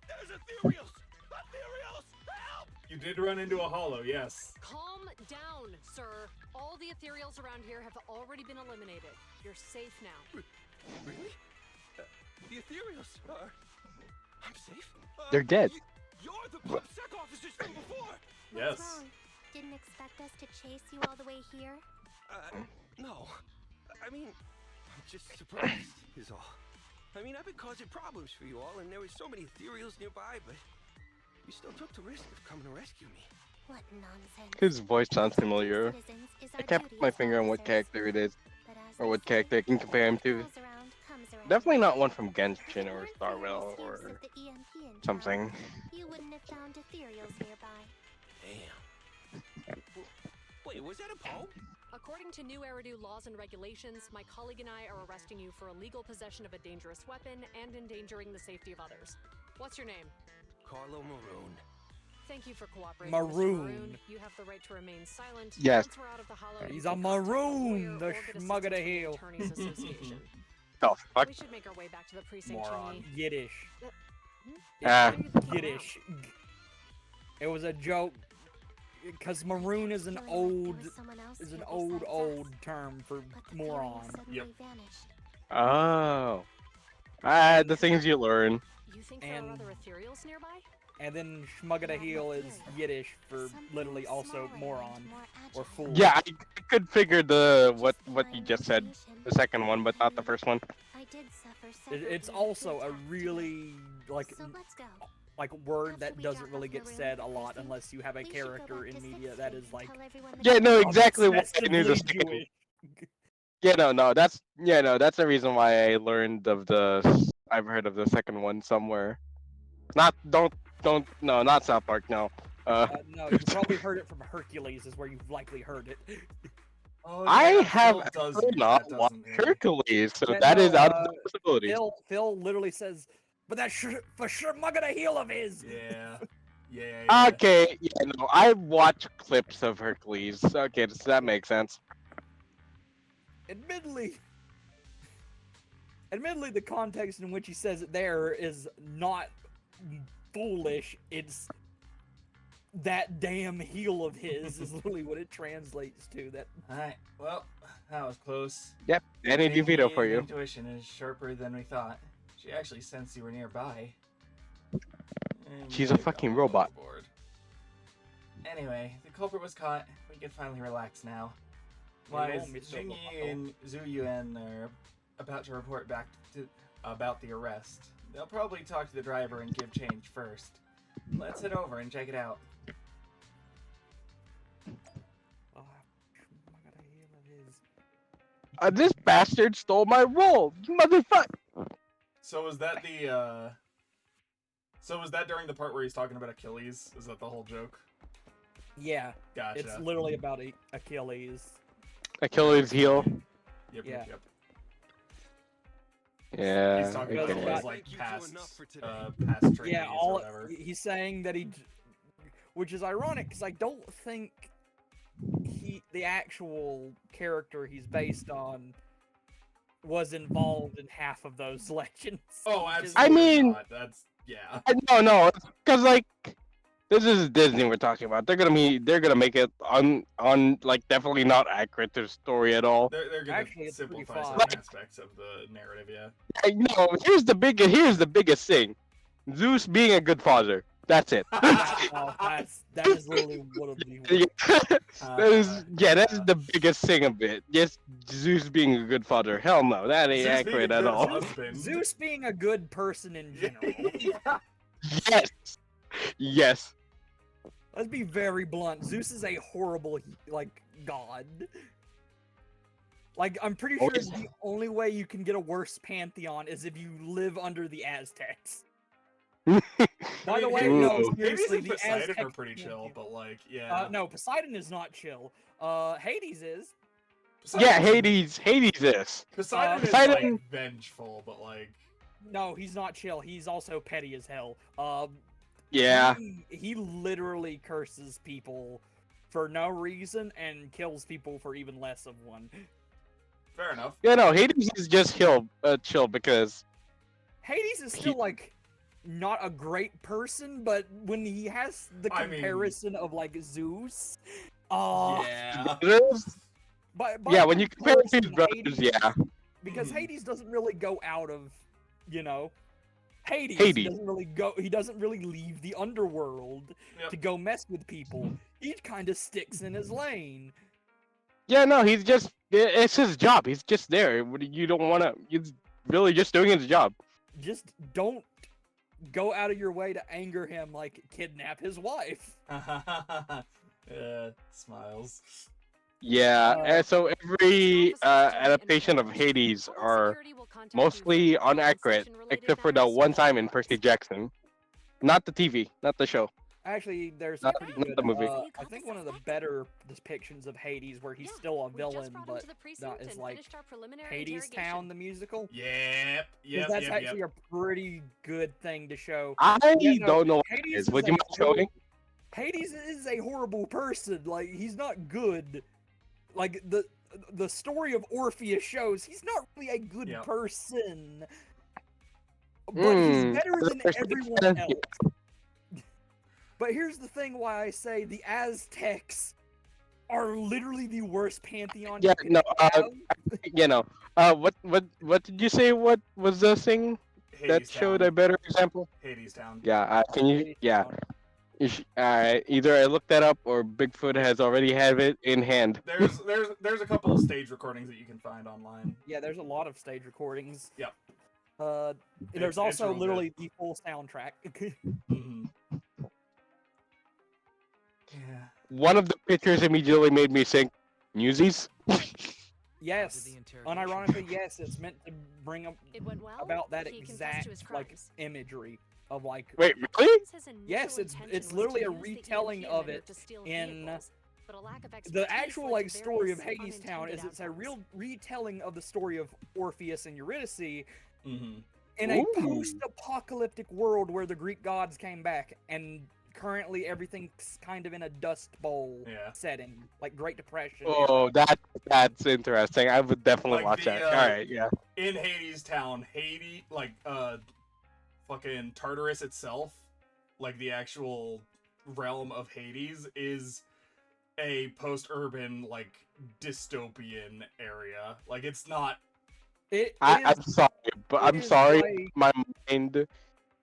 There's ethereals. Ethereals, help! you did run into a hollow, yes. Calm down, sir. All the ethereals around here have already been eliminated. You're safe now. Really? The ethereals are... I'm safe? They're dead. You're the PubSec officers from before! Yes. What's wrong? Didn't expect us to chase you all the way here? No. I mean, I'm just surprised, is all. I mean, I've been causing problems for you all, and there were so many ethereals nearby, but you still took the risk of coming to rescue me. What nonsense. His voice sounds familiar. Citizens is I our can't duty put my as finger on what officers. character it is. But as or what character I can compare him to. What goes around comes around. Definitely not one from If it Genshin or weren't for the Starwell misuse or of the EMP in town, something. you wouldn't have found ethereals nearby. Damn. Wait, was that a poem? According to new Eridu laws and regulations, my colleague and I are arresting you for illegal possession of a dangerous weapon and endangering the safety of others. What's your name? Carlo Maroon. Thank you for cooperating, Maroon. Mr. Maroon. You have the right to remain silent. Yes. Once we're out of the hollow, He's you a can contact Maroon, lawyer the or get schmug of the assistance from hill. Attorneys Association. Oh fuck. We should make our way back to the precinct, Moron. Chingy. Yiddish. Ah. What do you think about Yiddish. It was a joke. Because Maroon is an Feeling like old, there was someone else is here an besides old us, term for but the moron. feeling suddenly vanished. Oh. The things you learn. You think there And- are other ethereals nearby? And then schmug of the Not heel is ethereal. Yiddish for Something literally also smaller and moron more or agile. fool. Yeah, I could figure the Just what my you just said, imagination. the second one, but not the I first one. I did suffer several It's EMP also a attacks really like today. So let's go. word After that we doesn't drop really off get Maroon said a at the lot precinct, unless you have a we should go character back in to media Sixth that Street is and like tell everyone the Yeah, no, truth. exactly what I knew the obsessively second. Jewish. No, that's that's the reason why I learned of the. I've heard of the second one somewhere. Not no, not South Park. No. No, you probably heard it from Hercules is where you've likely heard it. Oh, I yeah, have Phil does actually use not that, watched doesn't he? Hercules, so Yeah, that no, is out of the possibilities. Phil literally says, but that's for sure mug of the heel of his. Yeah. Yeah. Okay, no, I watch clips of Hercules. Okay, so that makes sense. Admittedly, the context in which he says it there is not foolish. It's that damn heel of his is literally what it translates to. That Alright, well, that was close. Yep, any DeVito for Jamie's you. intuition is sharper than we thought. She actually sensed you were nearby. And She's a might have fucking gone robot. overboard. Anyway, the culprit was caught. We can finally relax now. Wise, Hello, Mr. Jingyi Roboto. and Zhu Yuan are about to report back about the arrest. They'll probably talk to the driver and give change first. Let's head over and check it out. oh, mug of the heel of his. This bastard stole my role, you motherfucker! So was that the So was that during the part where he's talking about Achilles? Is that the whole joke? Yeah, Gotcha. it's literally about Achilles. Achilles' heel. Yep. Yeah. Yeah. He's talking Because about about- his like Thank you past, enough for today. past trainees Yeah, or whatever. he's saying that which is ironic because I don't think the actual character he's based on was involved in half of those legends. Oh, He just- absolutely mean- not. That's yeah. No, because like this is Disney we're talking about. They're gonna make it on like definitely not accurate to the story at all. They're gonna Actually, it's pretty simplify some fine. aspects of the narrative. Yeah. No, here's the biggest thing. Zeus being a good father. That's it. Oh, that is literally one of the that is the biggest thing of it. Just Zeus being a good father. Hell no, that ain't Zeus being a accurate at good all. husband. Zeus being a good person in general. Yeah. Yes. Yes. Let's be very blunt. Zeus is a horrible like god. Like I'm pretty sure the only way you can get a worse pantheon is if you live under the Aztecs. By the way, Ooh. no, Hades seriously, and the Poseidon Aztec are pretty chill, pantheon- but like, yeah. No, Poseidon is not chill. Hades is. Yeah, Hades is. Poseidon is Poseidon- like vengeful, but like, No, he's not chill. He's also petty as hell. Yeah. He literally curses people for no reason and kills people for even less of one. fair enough. Yeah, no, Hades is just chill because Hades is still like not a great person, but when he has the I mean- comparison of like Zeus, Yeah. yeah, when you compare it to his comparison, brothers, Hades- yeah. because Mhm. Hades doesn't really go out of, Hades, Hades. doesn't really go. He doesn't really leave the underworld Yep. to go mess with people. He kind of sticks in his lane. Yeah, no, it's his job. He's just there. You don't want to, he's really just doing his job. Just don't go out of your way to anger him, like kidnap his wife. Smiles. Yeah, Uh, and so every adaptation of Hades are mostly inaccurate, except for the one time in Percy Jackson. Not the TV, not the show, Actually, there's some not, pretty not good. the movie. I think one of the better depictions of Hades, where he's still a villain, but not is like Hades Town, the musical. Yep, Because yep, that's yep, actually yep. a pretty good thing to show. I Yeah, no, don't know what it Hades is. Would is you a mind showing? Hades is a horrible person. Like, he's not good. Like, the story of Orpheus shows he's not really a good Yep. person. But he's Hmm. better than There's everyone the- else. But here's the thing why I say the Aztecs are literally the worst pantheon Yeah, you could no, have. you know, what did you say? What was the thing that Hades showed Town. a better example? Hades Town. Yeah, can you? Hades Yeah, Town. either I looked that up or Bigfoot has already have it in hand. There's a couple of stage recordings that you can find online. Yeah, there's a lot of stage recordings. Yep. There's It's also real literally the full soundtrack. Mm-hmm. Yeah. One of the pictures immediately made me think, Newsies. Yes, The interrogation. unironically, yes, it's meant to bring up It went well. about that He confessed exact to his like crimes. imagery of like Wait, really? His initial Yes, it's intention was literally to a use the retelling EMP of emitter it to steal in vehicles, but a lack of the expertise actual led like to story of various Hades Town unintended is it's a outcomes. real retelling of the story of Orpheus and Eurydice Mm-hmm. in a Ooh. post-apocalyptic world where the Greek gods came back and currently everything's kind of in a dust bowl Yeah. setting, like Great Depression. Oh, that's interesting. I would definitely Like watch the, that. All right, yeah. In Hades Town, fucking Tartarus itself, like the actual realm of Hades, is a post-urban, like, dystopian area. Like, it's not... I'm sorry, but it I'm is sorry. like- My mind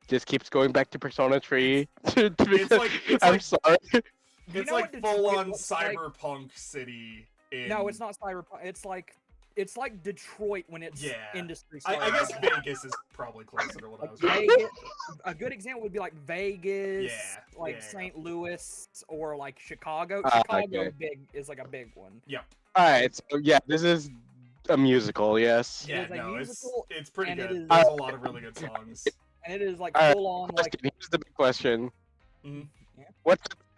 just keeps going back to Persona 3. It's like I'm sorry. You It's know like what Detroit full-on looks like? cyberpunk city in... No, it's not cyberpunk. It's like Detroit when its Yeah. industry I started. guess Vegas is probably closer to what I Like was... Vegas, a good example would be like Vegas, Yeah, like yeah. St. Louis, or like Chicago. Ah, Chicago okay. is like a big one. Alright, so yeah, this is a musical, yes. Yeah, is a no, musical, it's pretty and it good. is- There's a lot of really good songs. And it is like Alright, full on like Question, here's the big question. Mhm. Yeah.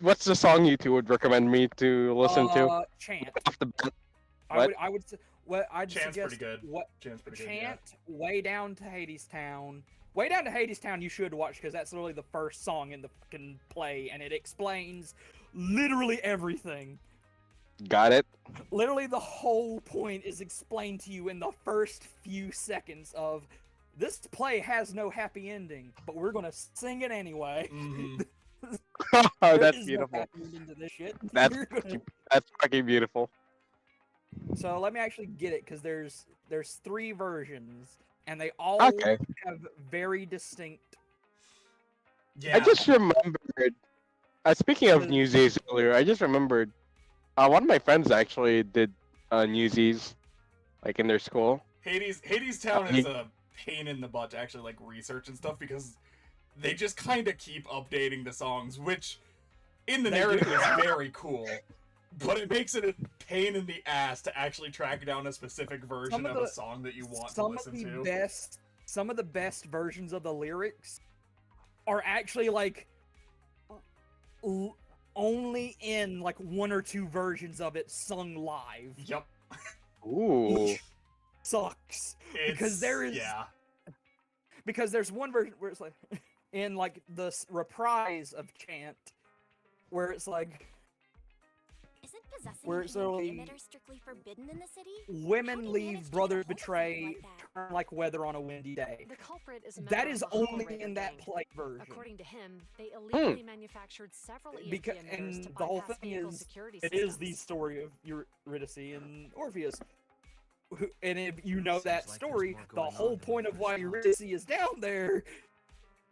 What's the song you two would recommend me to listen to? chant. Off the bat? I would what I'd Chant's suggest pretty good. what Chant's pretty good, yeah. chant way down to Hades Town. Way down to Hades Town you should watch because that's literally the first song in the fucking play and it explains literally everything. Got it. Literally the whole point is explained to you in the first few seconds of this play has no happy ending, but we're gonna sing it anyway. Mhm. Oh, There that's is no beautiful. happy ending to this shit. That's You're gonna- That's fucking beautiful. So let me actually get it because there's 3 versions and they all Okay. have very distinct. Yeah. I just remembered. Speaking of The- Newsies earlier, I just remembered. One of my friends actually did Newsies, like in their school. Hades Town is a pain in the butt to actually like research and stuff because they just kind of keep updating the songs, which in the They narrative do. is very cool, but it makes it a pain in the ass to actually track down a specific version of a song that you want to some listen of the to. best some of the best versions of the lyrics are actually like only in like 1 or 2 versions of it sung live. Yep. Ooh. Sucks. Because there is Yeah. because there's one version where it's like in like the reprise of Chant where it's like Isn't possessing Where an it's EMP only- emitter strictly forbidden in the city? How do women you leave, manage to brothers get a hold of something betray, like that? turn like weather on a windy day. The culprit is a member That of is the only Hollowrayer in that gang. play version. According to him, they illegally manufactured several EMP Because emitters and to the whole bypass thing vehicle is security it is systems. the story of Eurydice and Orpheus. And if you know Seems that like there's story, more the going whole on than point we of why first thought. Eurydice is down there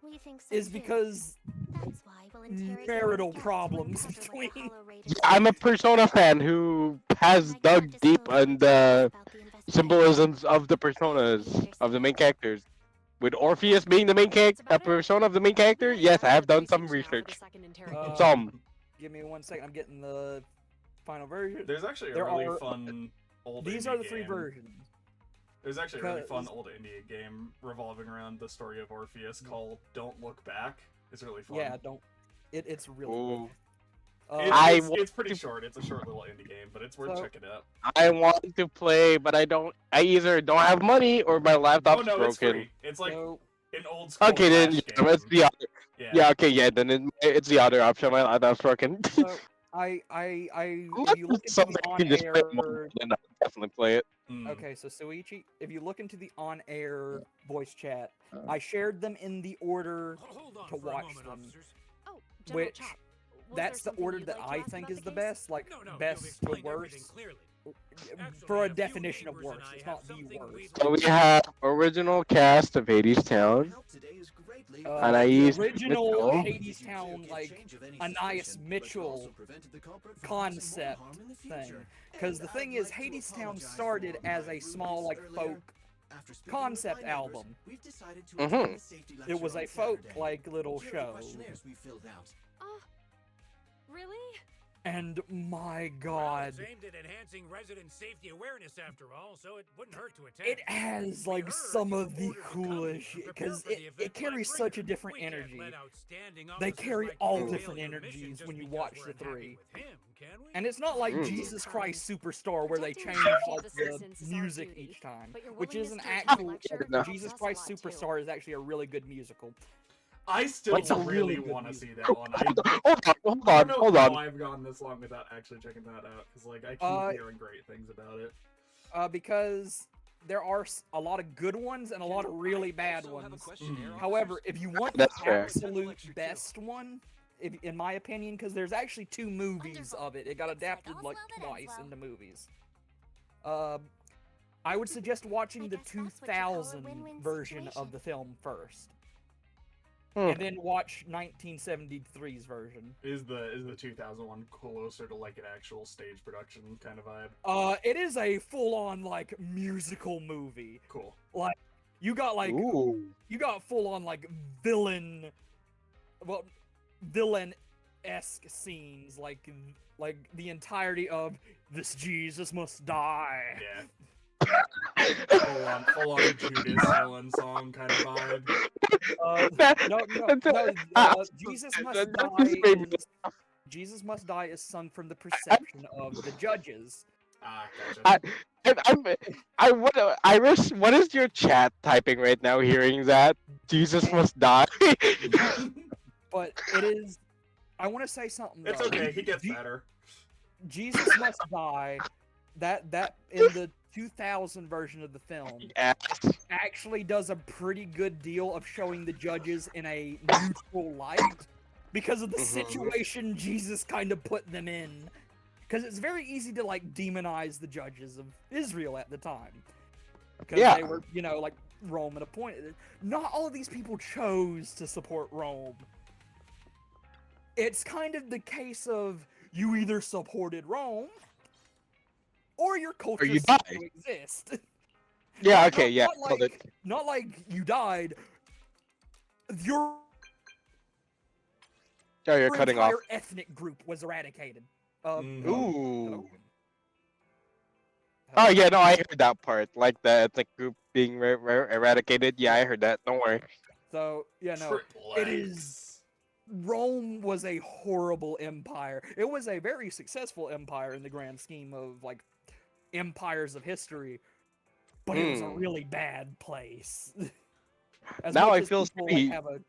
We think so is too. because That's why we'll interrogate marital the guests problems uncover what the between- Hollow Raiders I'm a did. Persona fan who has I dug can't deep disclose on more the details about the investigation. symbolisms of the personas of the main characters. With Orpheus being the main character, That's about it. persona of the main We'll character, head yes, I back have to the done some police station now for the research. second interrogation. Some. Give me 1 second. I'm getting the final version. There's actually a There really are- fun old These indie are the 3 game. versions. There's actually a really fun Because- old indie game revolving around the story of Orpheus called Don't Look Back. It's really fun. Yeah, don't. It's really. Ooh. Good. It's pretty short. It's a short little indie game, but it's worth So- checking out. I want to play, but I don't. I either don't have money or my laptop's Oh no, it's broken. free. It's like So, an old school Okay, then Flash yeah, it's game. the other. Yeah. Yeah, okay, yeah, then it's the other option. My laptop's broken. so I if you look into Something the I can just play on-air. then I'll definitely play it. Mm. Okay, so Suichi, if you look into the on-air voice chat, I shared them in the order Hold on to for a watch moment, them. officers. Oh, General Which Chop, was that's there the something order you'd that like to I ask think about is the case? best, like No, you've best to explained everything worst. clearly. Actually, For a a few definition of neighbors and worst, I it's have not the something worst. we'd So like we to- have original cast of Hades Town. Anais The original Mitchell. Hades Town, like Anais Mitchell concept thing. Because the thing is, Hades Town started as a small, like, folk concept album. Mhm. It was a folk, like, little show. Really? And my Well, god, it's aimed at enhancing resident safety awareness after all, so it wouldn't hurt to attend. it has, We like, heard some you of the ordered to come coolest and shit, prepare because for the it event carries like such a rigor. different We can't energy. let outstanding They officers carry like all you different fail your mission energies just when you because watch we're the unhappy 3. with him, can we? And it's not like Mm. Jesus Christ Superstar where they Protecting change the like Jesus' the innocence is our music duty, each time, but your which is an willingness to attend actual a lecture No. Jesus helps us a Christ lot, too. Superstar is actually a really good musical. I still It's a really really good want to see music. that one. I Hold don't on, know hold how on. I've gone this long without actually checking that out, because like I keep hearing great things about it. Because there are a lot of good ones and a lot of really bad ones. However, if you want the That's fair. absolute best one, in my opinion, because there's actually 2 movies of it. It got adapted like twice into movies. I would suggest watching the guess that's what you call a 2000 win-win version situation. of the film first, Hmm. and then watch 1973's version. Is the 2001 closer to like an actual stage production kind of vibe? It is a full-on like musical movie. Cool. Like you got like Ooh. you got full-on like villain-esque scenes, like the entirety of "This Jesus Must Die." Yeah. Full on Judas villain song kind of vibe. Jesus Must Jesus Must Die is sung from the perception of the judges. Ah, gotcha. Iris, what is your chat typing right now? Hearing that Jesus must die. But it is. I want to say something. It's though. okay. He gets better. Jesus Must Die. That in the 2000 version of the film Yes. actually does a pretty good deal of showing the judges in a neutral light because of the situation Jesus kind of put them in. Because it's very easy to like demonize the judges of Israel at the time. Because Yeah. they were, like Roman appointed. Not all of these people chose to support Rome. It's kind of the case of you either supported Rome or your culture you ceased died. to exist. Yeah. Not- Okay. not- Yeah. not Hold it. Not like you died. Your Oh, you're cutting off. entire ethnic group was eradicated. Mhm. Ooh. Oh yeah, no, I heard that part. Like the ethnic group being eradicated. Yeah, I heard that. Don't worry. So no, Triple it X. is. Rome was a horrible empire. It was a very successful empire in the grand scheme of like empires of history, but it was a really bad place. As Now much I as feel people, silly. have a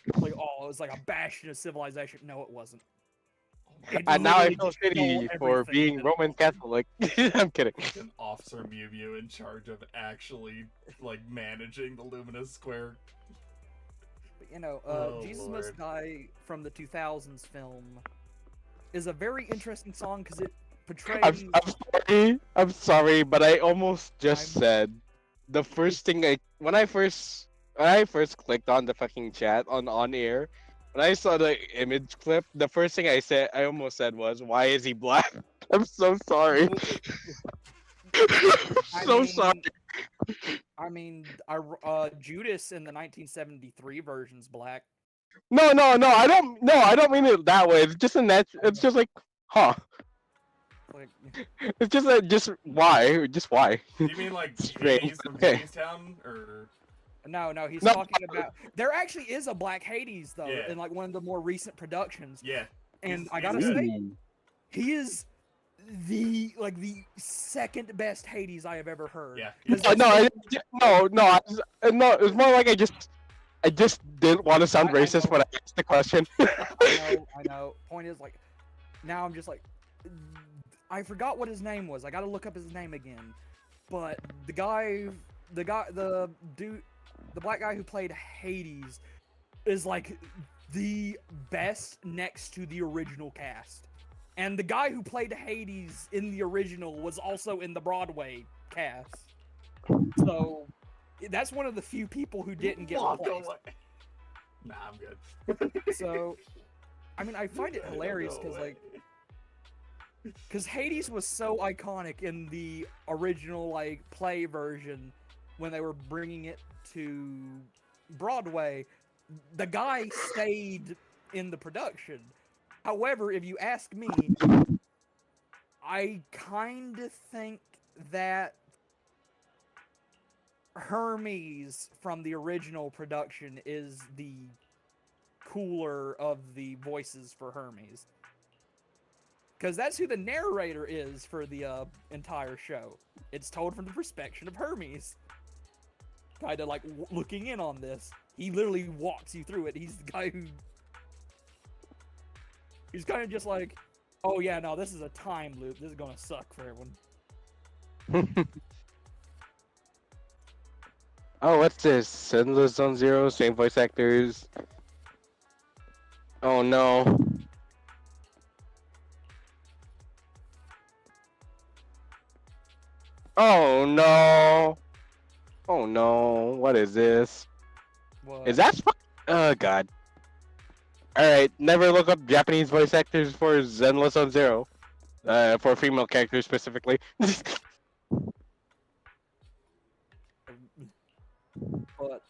it was like a bastion of civilization. No, it wasn't. It And now I literally feel just stole shitty for everything being that- Roman Catholic. I'm kidding. An Officer Mew Mew in charge of actually like managing the Luminous Square. But Oh, Jesus Lord. Must Die from the 2000s film is a very interesting song because it portrays. I'm sorry, but I almost just said the first thing when I first clicked on the fucking chat on air, when I saw the image clip, the first thing I almost said was, "Why is he black?" I'm so sorry. Sorry. Judas in the 1973 version's black. No, I don't mean it that way. It's just it's just like, huh. Like, It's just why? Just why? Do you mean like Strange. Hades from Okay. Hades Town, or no, he's No. talking about. There actually is a Black Hades though, Yeah. in like one of the more recent productions, yeah? and He's- I he's gotta good. say, he is the second best Hades I have ever heard. Yeah. No, no, it's more like I just didn't want to sound I racist know. when I asked the question. I know. Point is, like, now I'm just like, I forgot what his name was. I gotta look up his name again. But the black guy who played Hades is like the best next to the original cast. And the guy who played Hades in the original was also in the Broadway cast. So that's one of the few people who didn't get Walk replaced. away. Nah, I'm good. So, I mean, I find it hilarious because, like, because Hades was so iconic in the original, like, play version when they were bringing it to Broadway. The guy stayed in the production. However, if you ask me, I kind of think that Hermes from the original production is the cooler of the voices for Hermes. Because that's who the narrator is for the entire show. It's told from the perspective of Hermes. Kind of like looking in on this. He literally walks you through it. He's the guy who... He's kind of just like, oh yeah, no, this is a time loop. This is gonna suck for everyone. Oh, what's this? Zenless on Zero, same voice actors. Oh no. Oh no. Oh no. What is this? What? Is that oh god. Alright, never look up Japanese voice actors for Zenless on Zero. For female characters specifically. But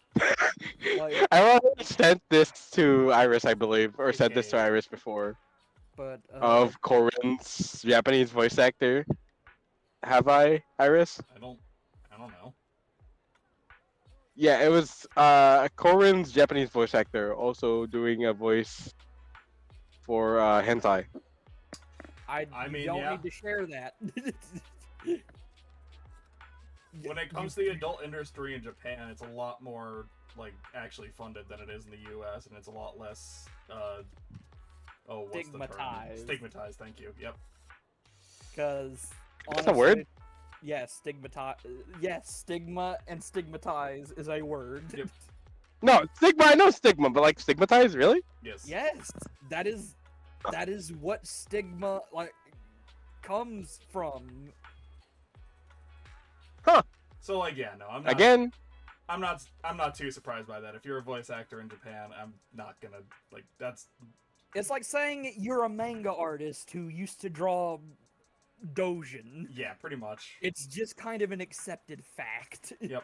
like, I already sent this to Iris, I believe, or sent this to Okay. Iris before. but Of Corin's Japanese voice actor. Have I, Iris? I don't know. Yeah, it was Corin's Japanese voice actor, also doing a voice for hentai. I mean, don't yeah. need to share that. When it comes to the adult industry in Japan, it's a lot more like actually funded than it is in the U.S., and it's a lot less what's the term? Stigmatized. Stigmatized. Thank you. Yep. Because That's a word? Yes, stigmatize. Yes, stigma and stigmatize is a word. Yep. No, stigma, I know stigma, but like stigmatized, really? Yes. Yes, that is what stigma like comes from. So like, yeah, no, I'm not. Again, I'm not too surprised by that. If you're a voice actor in Japan, I'm not gonna like. That's It's like saying you're a manga artist who used to draw doujin. yeah, pretty much. It's just kind of an accepted fact. Yep.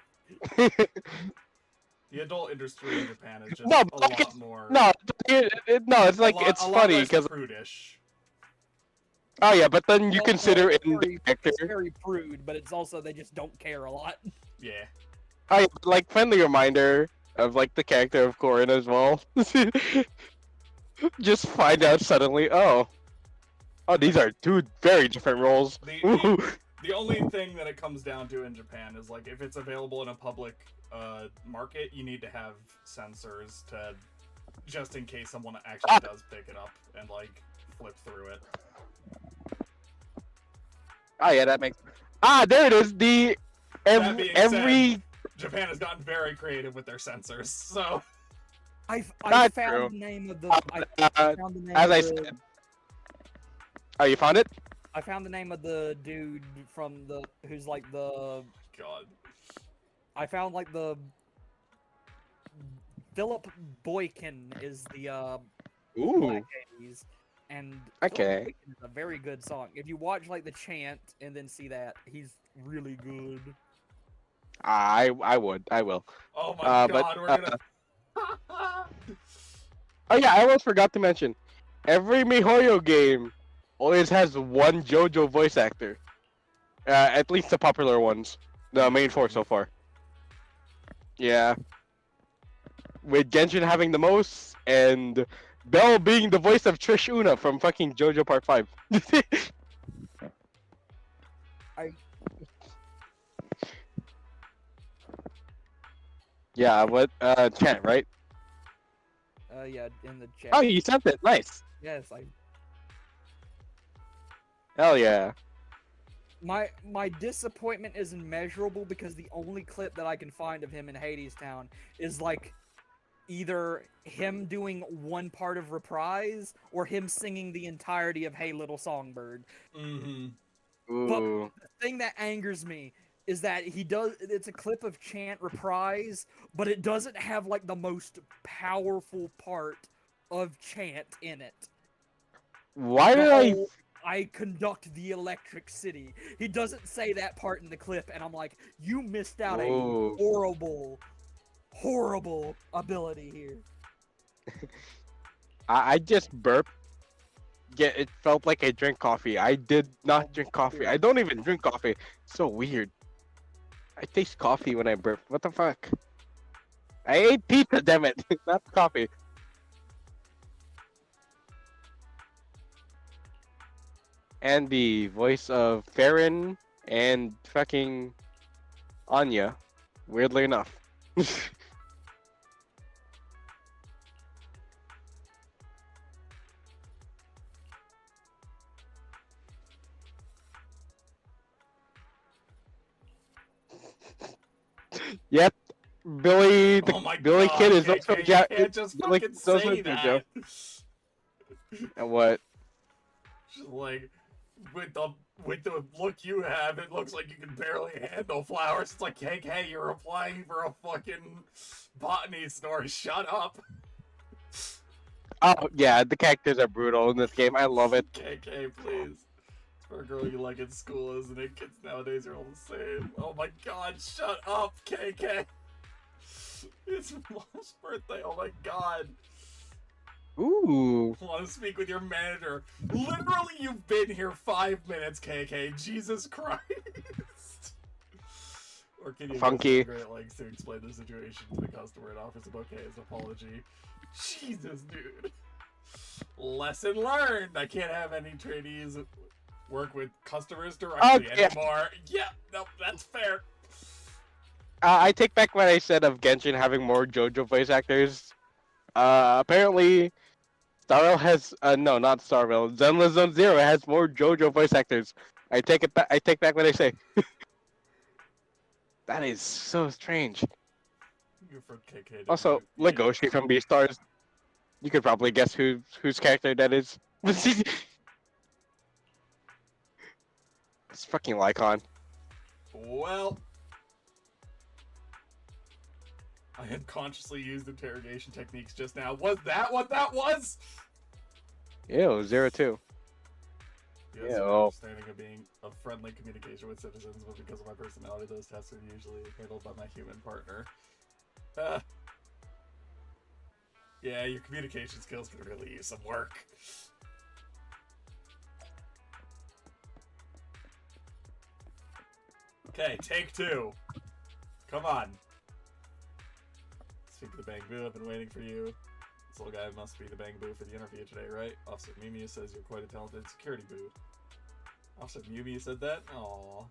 The adult industry in Japan is just No, a but like lot more. no, no, it's like it's a lot funny less because prudish. oh yeah, but then you Also, consider it's in the very, actor. it's very prude, but it's also they just don't care a lot. Yeah. Oh, yeah, like friendly reminder of like the character of Corin as well. Just find out suddenly, oh, these are two very different roles. The only thing that it comes down to in Japan is like if it's available in a public market, you need to have sensors to just in case someone actually does pick it up and like flip through it. Oh yeah, that makes. There it is. The That being every. said, Japan has gotten very creative with their sensors, so I Not found true. the name of the. I Uh, found the name as of I the, said. Oh, you found it? I found the name of the dude from the who's like the. God. I found like the. Philip Boykin is the Ooh. Black Hades, and Philip Okay. Boykin is a very good song. If you watch like the chant and then see that, he's really good. I will. Oh my but, God, we're gonna. Oh yeah, I almost forgot to mention. Every MiHoYo game always has one JoJo voice actor. At least the popular ones. The main four so far. Yeah. With Genshin having the most, and Bell being the voice of Trish Una from fucking JoJo Part 5. I Yeah, what? Chant, right? yeah, in the chat. Oh, you sent it. Nice. Yes, Hell yeah. my disappointment is immeasurable because the only clip that I can find of him in Hades Town is like either him doing one part of Reprise or him singing the entirety of Hey Little Songbird. Mm-hmm. But Ooh. the thing that angers me is that it's a clip of Chant Reprise, but it doesn't have like the most powerful part of Chant in it. Why did I? I conduct the electric city. He doesn't say that part in the clip, and I'm like, you missed out Ooh. a horrible, horrible ability here. I just burped. Yeah, it felt like I drank coffee. I did not drink coffee. I don't even drink coffee. So weird. I taste coffee when I burp. What the fuck? I ate pizza, damn it. Not coffee. And the voice of Farron and fucking Anya. Weirdly enough. Yep. Billy the Oh my Billy god, Kid is KK, also you can't just Billy fucking Kid is also say JoJo. that. And what? Just like, with the look you have, it looks like you can barely handle flowers. It's like, KK, you're applying for a fucking botany store. Shut up. Oh yeah, the characters are brutal in this game. I love it. KK, please. It's for a girl you like in school, isn't it? Kids nowadays are all the same. Oh my god, shut up, KK. It's Mom's birthday, oh my god. Ooh. I want to speak with your manager. Literally, you've been here 5 minutes, KK. Jesus Christ. Or can you Funky. go to great lengths to explain the situation to the customer and offers a bouquet as an apology? Jesus, dude. Lesson learned. I can't have any trainees work with customers directly anymore. Yeah, no, that's fair. I take back what I said of Genshin having more JoJo voice actors. Apparently, Starville has no, not Starville. Zenless Zone Zero has more JoJo voice actors. I take it back. I take back what I say. That is so strange. You're from KK. Also, Legoshi from Beastars. You could probably guess whose character that is. It's fucking Lycon. Well, I unconsciously used interrogation techniques just now. Was that what that was? Ew, 02. Yes, Yeah, my well. understanding of being of friendly communication with citizens, but because of my personality, those tests are usually handled by my human partner. Yeah, your communication skills could really use some work. Okay, take 2. Come on. Speak to the Bang Boo, I've been waiting for you. This little guy must be the Bang Boo for the interview today, right? Officer Mimiya says you're quite a talented security boo. Officer Mimiya said that? Aww.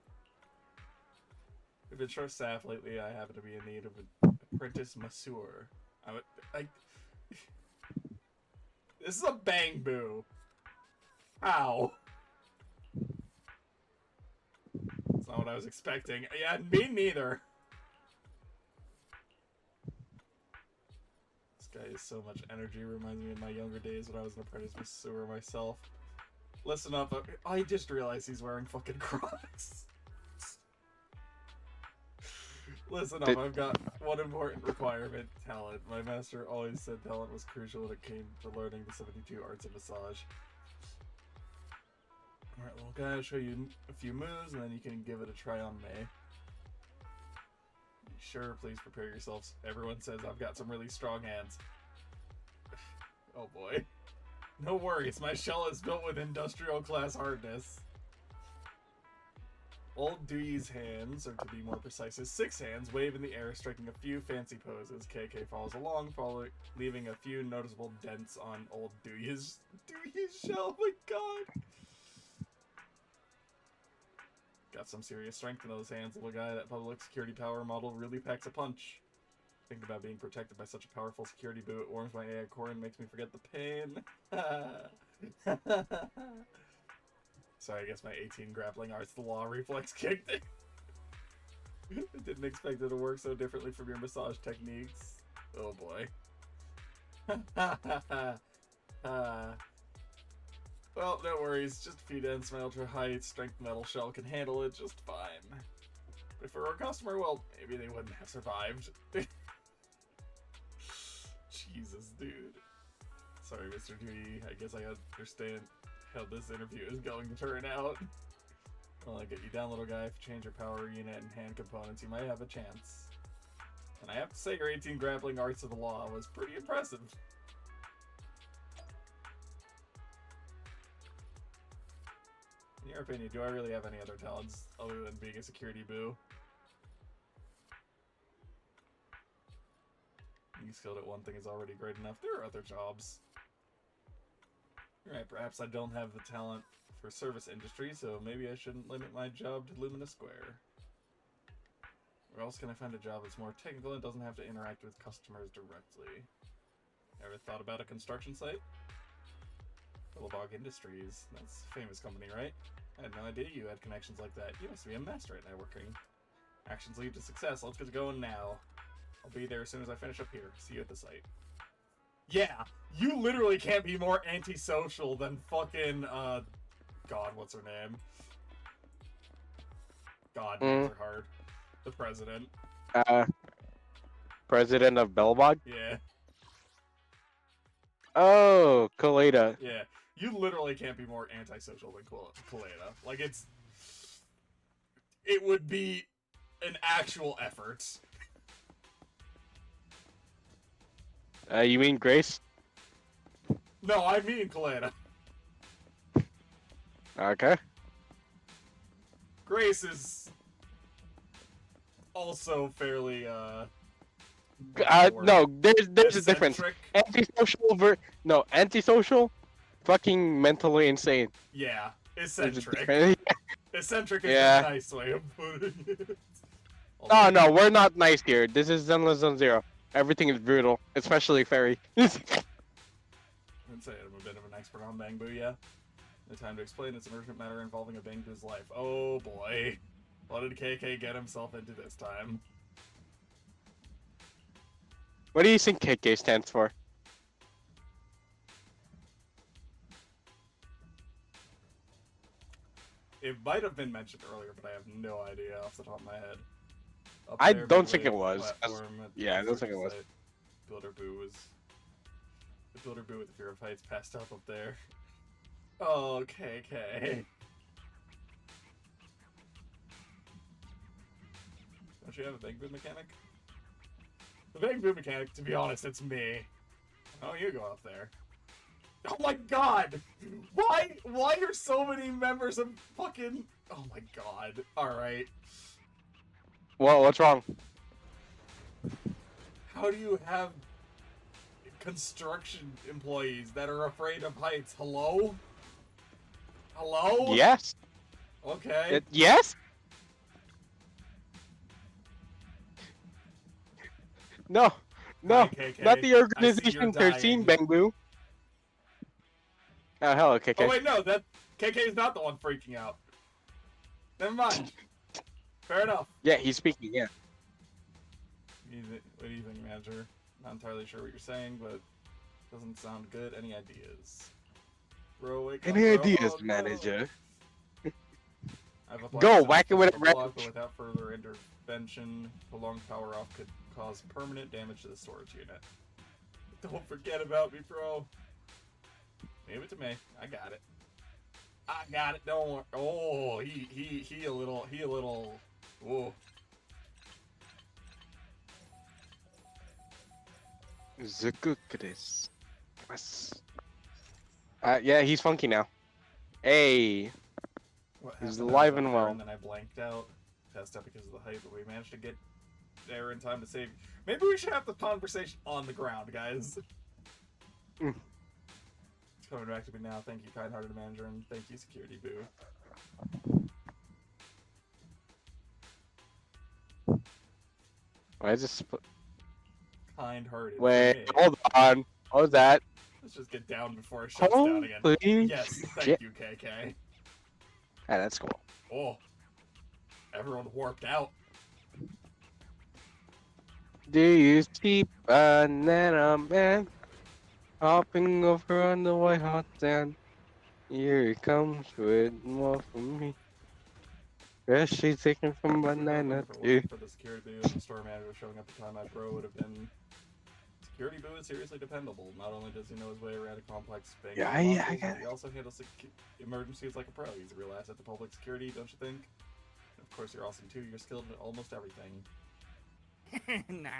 We've been short staffed lately. I happen to be in need of an apprentice masseur. This is a Bang Boo. Ow. That's not what I was expecting. Yeah, me neither. This guy has so much energy. Reminds me of my younger days when I was an apprentice masseur myself. Listen up. I just realized he's wearing fucking Crocs. Listen up, I've got one important requirement: talent. My master always said talent was crucial when it came to learning the 72 arts of massage. Alright, little guy, I'll show you a few moves, and then you can give it a try on me. Sure, please prepare yourselves. Everyone says I've got some really strong hands. Oh boy. No worries, my shell is built with industrial class hardness. Old Dewey's hands, or to be more precise, his 6 hands, wave in the air, striking a few fancy poses. KK follows along, leaving a few noticeable dents on old Dewey's shell. Oh my god! Got some serious strength in those hands, little guy. That public security power model really packs a punch. Thinking about being protected by such a powerful security boot. It warms my AI core and makes me forget the pain. Sorry, I guess my 18 grappling arts the law reflex kicked it. I didn't expect it to work so differently from your massage techniques. Oh boy. Well, no worries. Just a few dents. My ultra high strength metal shell can handle it just fine. But if it were a customer, well, maybe they wouldn't have survived. Jesus, dude. Sorry, Mr. Dewey. I guess I understand how this interview is going to turn out. Well, I get you down, little guy. If you change your power unit and hand components, you might have a chance. And I have to say, your 18 grappling arts of the law was pretty impressive. In your opinion, do I really have any other talents other than being a security boo? Being skilled at one thing is already great enough. There are other jobs. You're right, perhaps I don't have the talent for service industry, so maybe I shouldn't limit my job to Lumina Square. Where else can I find a job that's more technical and doesn't have to interact with customers directly? Ever thought about a construction site? Billabog Industries. That's a famous company, right? I had no idea you had connections like that. You must be a master at networking. Actions lead to success. Let's get going now. I'll be there as soon as I finish up here. See you at the site. Yeah, you literally can't be more antisocial than fucking, God, what's her name? God, names are hard. The president. President of Belbog? Yeah. Oh, Kaleda. Yeah. You literally can't be more antisocial than Kaleda. Like, it would be an actual effort. You mean Grace? No, I mean Kaleda. Okay. Grace is also fairly, no, there's a difference. Antisocial, fucking mentally insane. Yeah, There's a eccentric. difference. Eccentric is Yeah. a nice way of putting it. Oh no, we're not nice here. This is Zenless Zone Zero. Everything is brutal, especially Fairy. I'd say I'm a bit of an expert on Bangbu, yeah. No time to explain, it's an urgent matter involving a Bangbu's life. Oh boy. What did KK get himself into this time? What do you think KK stands for? It might have been mentioned earlier, but I have no idea off the top of my head. Up I there, don't think midway it was. platform at Yeah, I the don't think it was. site. Builder Boo was... The Builder Boo with the Fear of Heights passed up there. Oh, KK. Don't you have a Bangbu mechanic? The Bangbu mechanic, to be honest, it's me. Oh, you go up there. Oh my god! Why are so many members of fucking... Oh my god. Alright. Well, what's wrong? How do you have construction employees that are afraid of heights? Hello? Hello? Yes. Okay. Yes? No. No. Hi, KK. Not the I see organization you're 13, dying. Bangbu. Oh, hello, KK. Oh wait, no, that KK is not the one freaking out. Never mind. Fair enough. Yeah, he's speaking, yeah. What do you think, manager? Not entirely sure what you're saying, but doesn't sound good. Any ideas? Bro, wake up, Any bro. ideas, Oh, no. manager? I've applied Go, some whack it with a physical block, wrench. but without further intervention, prolonged power off could cause permanent damage to the storage unit. Don't forget about me, bro. Leave it to me. I got it. I got it. Don't worry. Oh, he a little. Whoa. Zuku Chris. Yes. Yeah, he's funky now. Hey, What he's happened? I was alive up and there well. and then I blanked out. Passed out because of the height, but we managed to get there in time to save. Maybe we should have the conversation on the ground, guys. Mm. It's coming back to me now. Thank you, kind-hearted manager, and thank you, security boo. I just Kind-hearted for wait. me. Hold on. What was that? Let's just get down before it shuts down again. Holy Yes, thank shit. you, KK. Ah, that's cool. Oh, everyone warped out. Do you see banana man hopping over on the white hot sand? Here he comes with more from me. Yes, she's taking from banana If it too. wasn't for the security boo and the store manager showing up at the time, my bro would have been. Security boo is seriously dependable. Not only does he know his way around a complex bank Yeah, of I modules, got but he also handles emergencies like a pro. He's a real asset to public security, don't you think? And of course, you're awesome too. You're skilled in almost everything. Nah.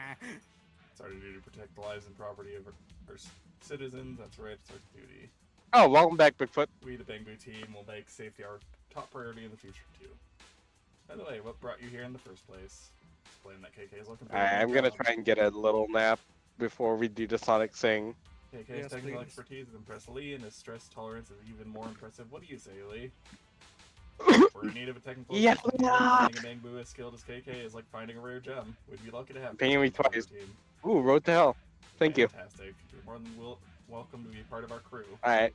It's our duty to protect the lives and property of our citizens. That's right, it's our duty. Oh, welcome back, Bigfoot. We, the Bangbu team, will make safety our top priority in the future too. By the way, what brought you here in the first place? Explain that KK is looking for. I'm gonna try and get a little nap before we do the Sonic sing. KK's Yes, technical please. expertise is impressive, Lee, and his stress tolerance is even more impressive. What do you say, Lee? We're in need of a technical Yeah. assistant here. Finding a Bangbu as skilled as KK is like finding a rare gem. We'd be lucky to have Paying me KK on the twice. team. Ooh, road to hell. Thank you. Fantastic. You're more than welcome to be part of our crew. Alright.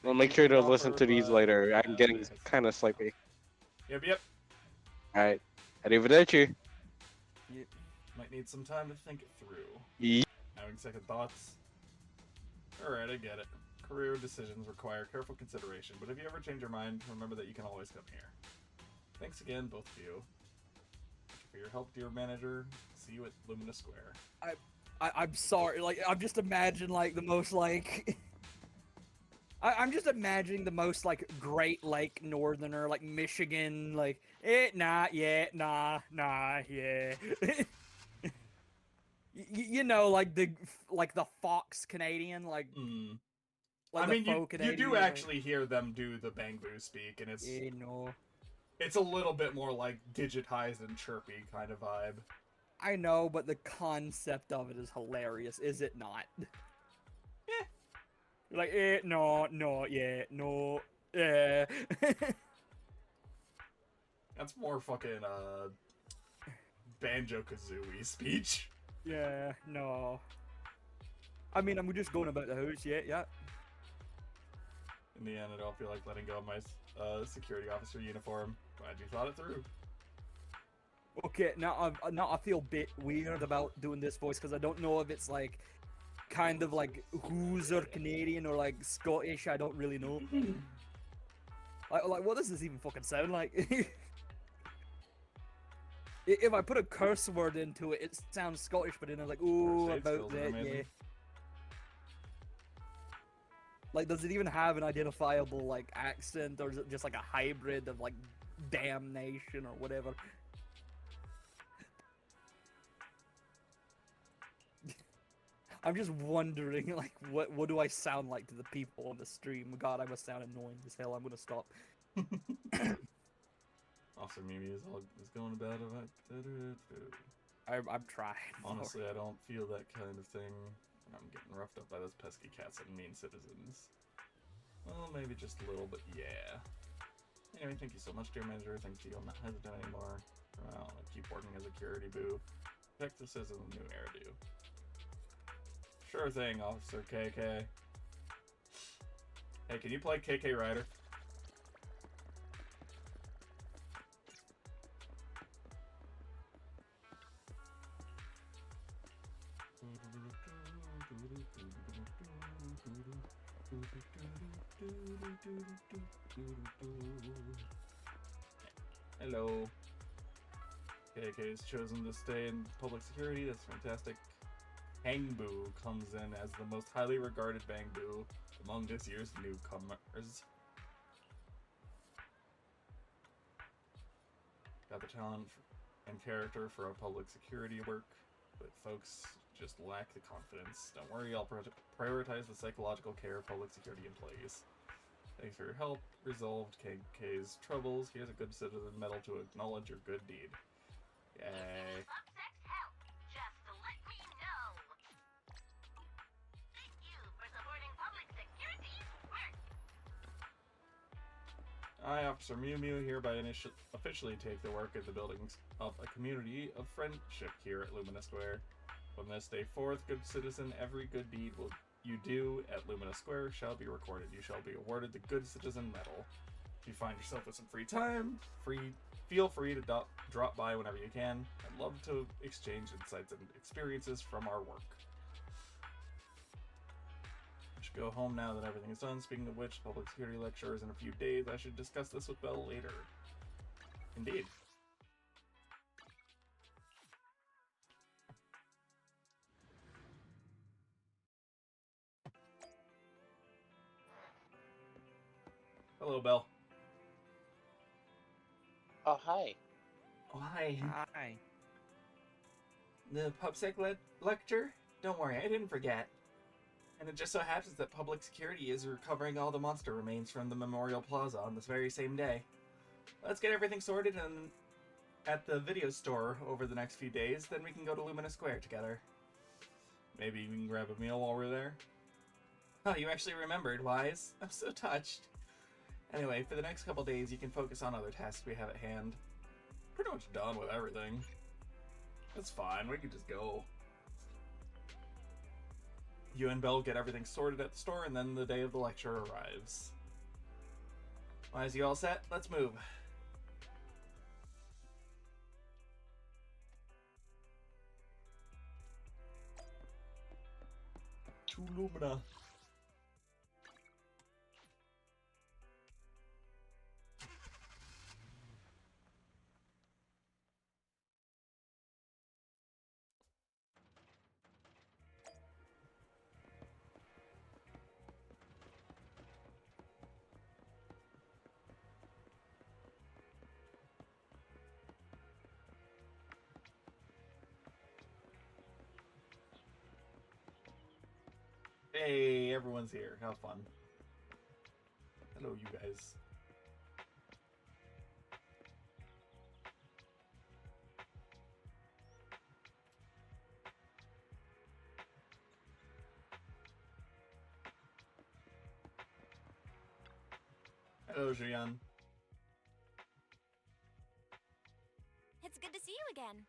We'll make sure to listen to these later. I'm getting kind of sleepy. Yep. Alright. Arrivederci. Might need some time to think it through. Ye- Having second thoughts? Alright, I get it. Career decisions require careful consideration, but if you ever change your mind, remember that you can always come here. Thanks again, both of you. Thank you for your help, dear manager. See you at Lumina Square. I'm sorry. Like, I'm just imagining like the most like. I'm just imagining the most like Great Lake Northerner, like Michigan, like nah, yeah, nah, yeah. You know, like the Fox Canadian, like. Mm. Like I mean, you Canadian, do like, actually hear them do the Bangbu speak, and it's it's a little bit more like digitized and chirpy kind of vibe. I know, but the concept of it is hilarious, is it not? Like, no, yeah, no, yeah. That's more fucking Banjo-Kazooie speech. Yeah, no. I mean, I'm just going about the house, yeah. In the end, I don't feel like letting go of my security officer uniform. Glad you thought it through. Okay, now I feel a bit weird about doing this voice because I don't know if it's like kind of like who's or Canadian or like Scottish. I don't really know. like what does this even fucking sound like? If I put a curse word into it, it sounds Scottish, but then I'm like, ooh, about that, yeah. Like, does it even have an identifiable like accent, or is it just like a hybrid of like damnation or whatever? I'm just wondering, like, what do I sound like to the people on the stream? God, I must sound annoying as hell. I'm gonna stop. Officer Mimi is going about it. I'm trying. Honestly, I don't feel that kind of thing. I'm getting roughed up by those pesky cats and mean citizens. Well, maybe just a little, but yeah. Anyway, thank you so much, dear manager. Thank you. I'm not hesitant anymore. Well, I'll keep working as a security boo. Texas is a new era do. Sure thing, Officer KK. Hey, can you play KK Ryder? Hello. KK has chosen to stay in public security. That's fantastic. Hangbu comes in as the most highly regarded Bangbu among this year's newcomers. Got the talent and character for a public security work, but folks just lack the confidence. Don't worry, I'll prioritize the psychological care of public security employees. Thanks for your help. Resolved KK's troubles. Here's a good citizen medal to acknowledge your good deed. Yay. Just let me know. Thank you for supporting public security's work. I, Officer Mew Mew, hereby officially take the work in the buildings of a community of friendship here at Lumina Square. From this day forth, good citizen, every good deed you do at Lumina Square shall be recorded. You shall be awarded the Good Citizen Medal. If you find yourself with some free time, feel free to drop by whenever you can. I'd love to exchange insights and experiences from our work. I should go home now that everything is done. Speaking of which, public security lecture is in a few days. I should discuss this with Belle later. Indeed. Hello, Belle. Oh, hi. Oh, hi. Hi. The PubSec lecture? Don't worry, I didn't forget. And it just so happens that public security is recovering all the monster remains from the Memorial Plaza on this very same day. Let's get everything sorted and at the video store over the next few days, then we can go to Lumina Square together. Maybe we can grab a meal while we're there. Oh, you actually remembered, Wise. I'm so touched. Anyway, for the next couple days, you can focus on other tasks we have at hand. Pretty much done with everything. That's fine, we can just go. You and Belle get everything sorted at the store, and then the day of the lecture arrives. Wise, you all set? Let's move. To Lumina. Hey, everyone's here. Have fun. Hello, you guys. Hello, Julian. It's good to see you again.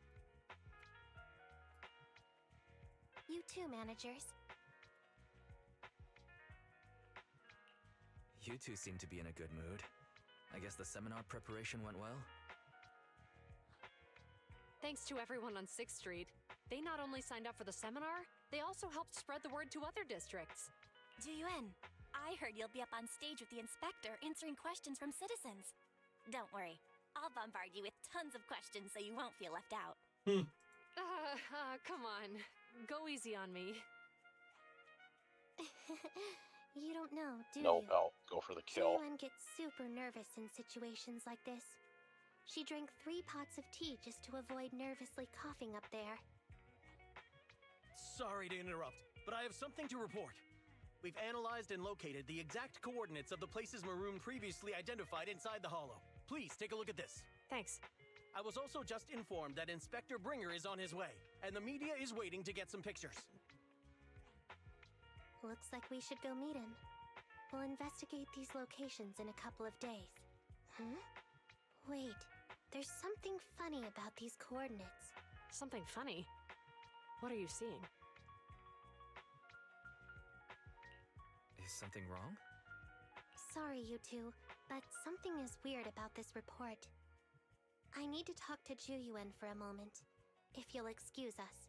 You too, managers. You two seem to be in a good mood. I guess the seminar preparation went well? Thanks to everyone on 6th Street. They not only signed up for the seminar, they also helped spread the word to other districts. Juyuan, I heard you'll be up on stage with the inspector answering questions from citizens. Don't worry, I'll bombard you with tons of questions so you won't feel left out. Come on. Go easy on me. You don't know, do No, you? Belle, go for the kill. Juyuan gets super nervous in situations like this. She drank 3 pots of tea just to avoid nervously coughing up there. Sorry to interrupt, but I have something to report. We've analyzed and located the exact coordinates of the places Maroon previously identified inside the hollow. Please take a look at this. Thanks. I was also just informed that Inspector Bringer is on his way, and the media is waiting to get some pictures. Looks like we should go meet him. We'll investigate these locations in a couple of days. Huh? Wait, there's something funny about these coordinates. Something funny? What are you seeing? Is something wrong? Sorry, you two, but something is weird about this report. I need to talk to Juyuan for a moment, if you'll excuse us.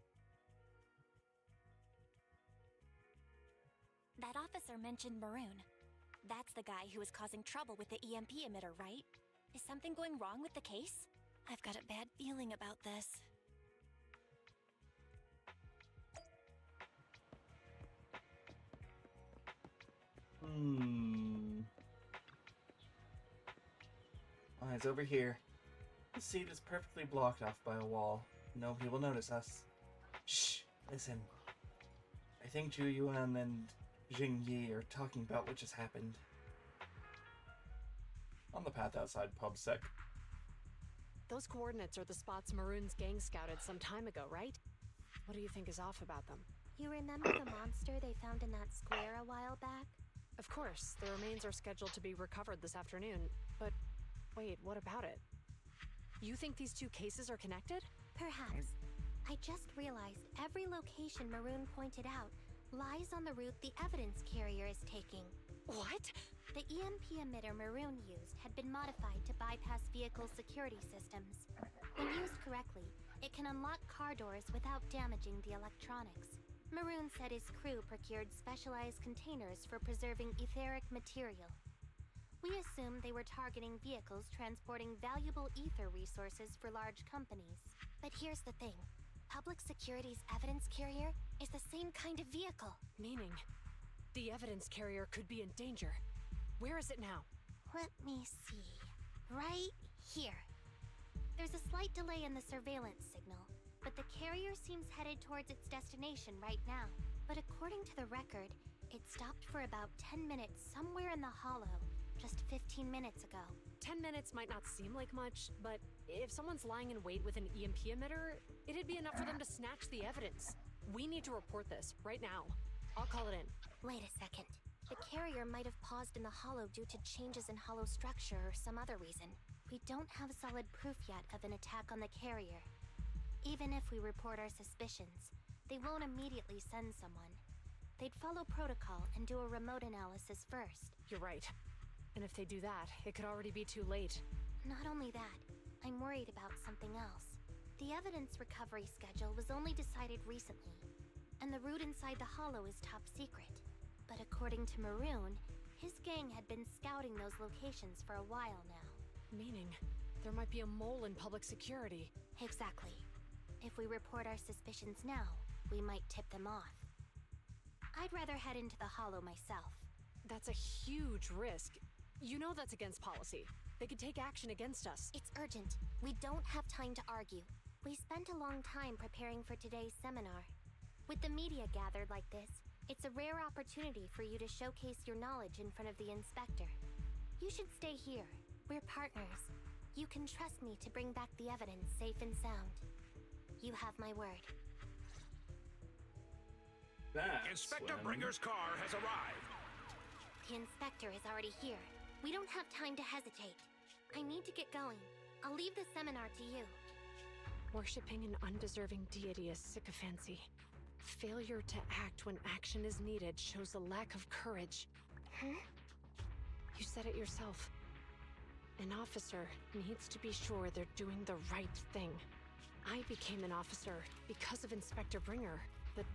That officer mentioned Maroon. That's the guy who was causing trouble with the EMP emitter, right? Is something going wrong with the case? I've got a bad feeling about this. Oh, it's over here. The seat is perfectly blocked off by a wall. Nobody will notice us. Shh! Listen, I think Zhu Yuan and Jing Yi are talking about what just happened. On the path outside PubSec. Those coordinates are the spots Maroon's gang scouted some time ago, right? What do you think is off about them? You remember the monster they found in that square a while back? Of course, the remains are scheduled to be recovered this afternoon. But wait, what about it? You think these two cases are connected? Perhaps. I just realized every location Maroon pointed out lies on the route the evidence carrier is taking. What? The EMP emitter Maroon used had been modified to bypass vehicle security systems. When used correctly, it can unlock car doors without damaging the electronics. Maroon said his crew procured specialized containers for preserving etheric material. We assumed they were targeting vehicles transporting valuable ether resources for large companies. But here's the thing. Public Security's evidence carrier is the same kind of vehicle. Meaning, the evidence carrier could be in danger. Where is it now? Let me see. Right here. There's a slight delay in the surveillance signal, but the carrier seems headed towards its destination right now. But according to the record, it stopped for about 10 minutes somewhere in the hollow, just 15 minutes ago. 10 minutes might not seem like much, but if someone's lying in wait with an EMP emitter, it'd be enough for them to snatch the evidence. We need to report this right now. I'll call it in. Wait a second. The carrier might have paused in the hollow due to changes in hollow structure or some other reason. We don't have solid proof yet of an attack on the carrier. Even if we report our suspicions, they won't immediately send someone. They'd follow protocol and do a remote analysis first. You're right. And if they do that, it could already be too late. Not only that, I'm worried about something else. The evidence recovery schedule was only decided recently, and the route inside the hollow is top secret. But according to Maroon, his gang had been scouting those locations for a while now. Meaning, there might be a mole in public security. Exactly. If we report our suspicions now, we might tip them off. I'd rather head into the hollow myself. That's a huge risk. You know that's against policy. They could take action against us. It's urgent. We don't have time to argue. We spent a long time preparing for today's seminar. With the media gathered like this, it's a rare opportunity for you to showcase your knowledge in front of the inspector. You should stay here. We're partners. You can trust me to bring back the evidence safe and sound. You have my word. Inspector Bringer's car has arrived. The inspector is already here. We don't have time to hesitate. I need to get going. I'll leave the seminar to you. Worshipping an undeserving deity is sycophancy. Failure to act when action is needed shows a lack of courage. Huh? You said it yourself. An officer needs to be sure they're doing the right thing. I became an officer because of Inspector Bringer, but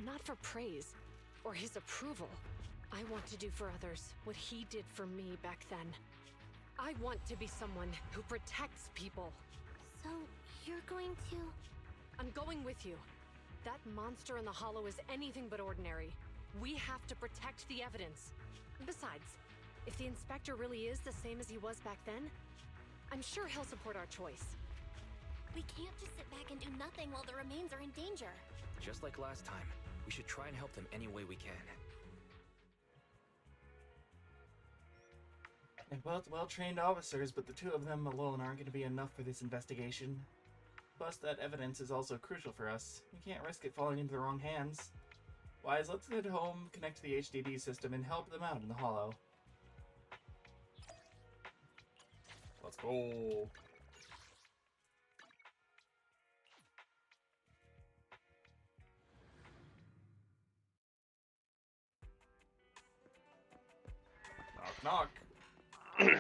not for praise or his approval. I want to do for others what he did for me back then. I want to be someone who protects people. So, you're going to... I'm going with you. That monster in the hollow is anything but ordinary. We have to protect the evidence. Besides, if the inspector really is the same as he was back then, I'm sure he'll support our choice. We can't just sit back and do nothing while the remains are in danger. Just like last time, we should try and help them any way we can. They're both well-trained officers, but the two of them alone aren't going to be enough for this investigation. Plus, that evidence is also crucial for us. We can't risk it falling into the wrong hands. Wise, let's head home, connect to the HDD system, and help them out in the hollow. Let's go. Knock, knock. Yeah,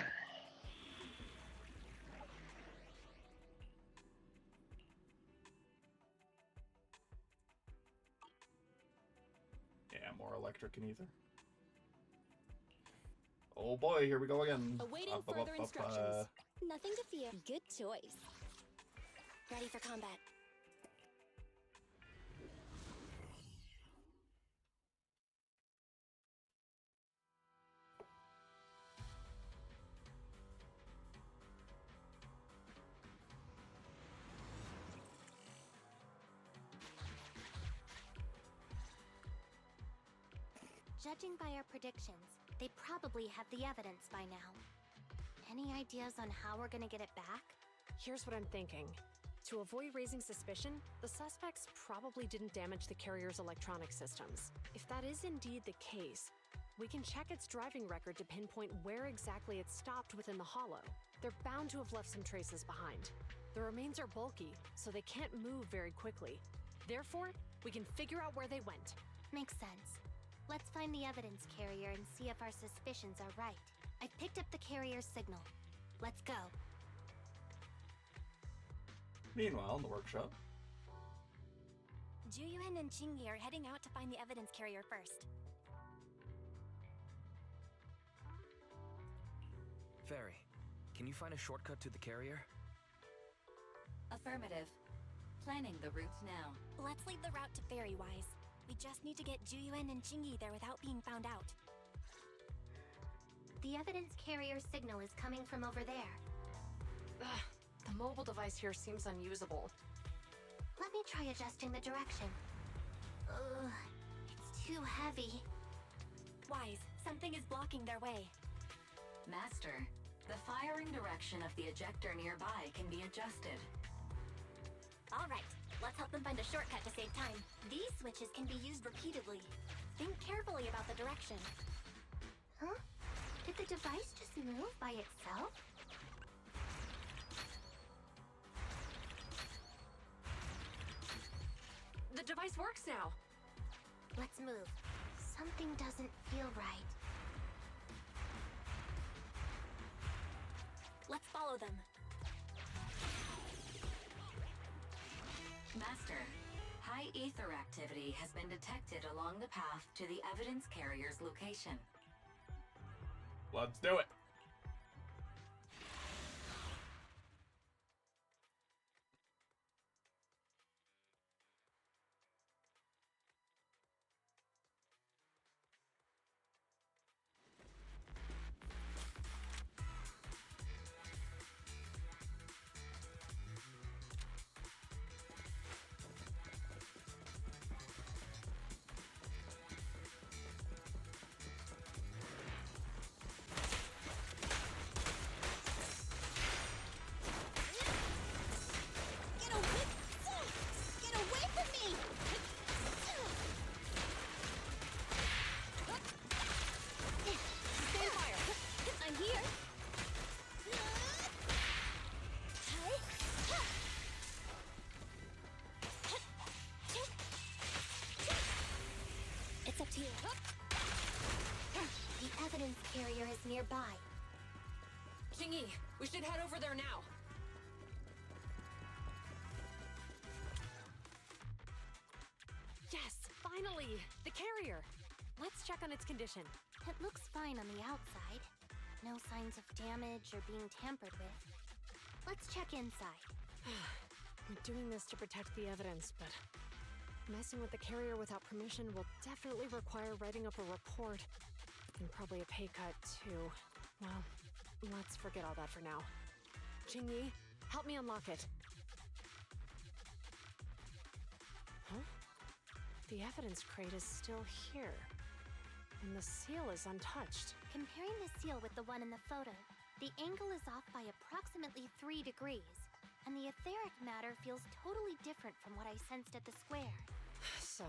more electric and ether. Oh boy, here we go again. Awaiting further instructions. Nothing to fear. Good choice. Ready for combat. Judging by our predictions, they probably have the evidence by now. Any ideas on how we're gonna get it back? Here's what I'm thinking. To avoid raising suspicion, the suspects probably didn't damage the carrier's electronic systems. If that is indeed the case, we can check its driving record to pinpoint where exactly it stopped within the hollow. They're bound to have left some traces behind. The remains are bulky, so they can't move very quickly. Therefore, we can figure out where they went. Makes sense. Let's find the evidence carrier and see if our suspicions are right. I picked up the carrier's signal. Let's go. Meanwhile, in the workshop. Juyuan and Chingy are heading out to find the evidence carrier first. Fairy, can you find a shortcut to the carrier? Affirmative. Planning the route now. Let's leave the route to Fairywise. We just need to get Juyuan and Chingy there without being found out. The evidence carrier signal is coming from over there. Ugh, the mobile device here seems unusable. Let me try adjusting the direction. Ugh, it's too heavy. Wise, something is blocking their way. Master, the firing direction of the ejector nearby can be adjusted. All right, let's help them find a shortcut to save time. These switches can be used repeatedly. Think carefully about the direction. Huh? Did the device just move by itself? The device works now! Let's move. Something doesn't feel right. Let's follow them. Master, high ether activity has been detected along the path to the evidence carrier's location. Let's do it. It's up to you. The evidence carrier is nearby. Chingy, we should head over there now. Yes, finally! The carrier! Let's check on its condition. It looks fine on the outside. No signs of damage or being tampered with. Let's check inside. I'm doing this to protect the evidence, but messing with the carrier without permission will definitely require writing up a report. And probably a pay cut, too. Well, let's forget all that for now. Jingyi, help me unlock it. Huh? The evidence crate is still here. And the seal is untouched. Comparing the seal with the one in the photo, the angle is off by approximately 3 degrees. And the etheric matter feels totally different from what I sensed at the square. So,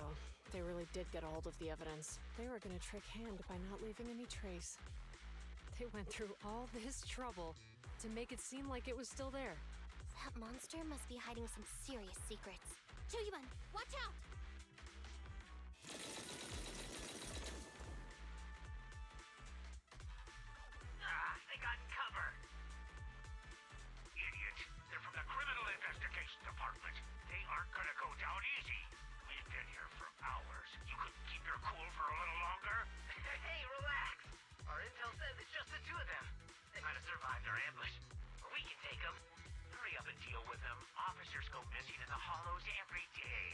they really did get a hold of the evidence. They were gonna trick Hand by not leaving any trace. They went through all this trouble to make it seem like it was still there. That monster must be hiding some serious secrets. Juyuan, watch out! They got cover. Idiot. They're from the Criminal Investigation Department. They aren't gonna go down easy. We've been here for hours. You couldn't keep your cool for a little longer? Hey, relax. Our intel says it's just the two of them. They might have survived our ambush. But we can take them. Hurry up and deal with them. Officers go missing in the hollows every day.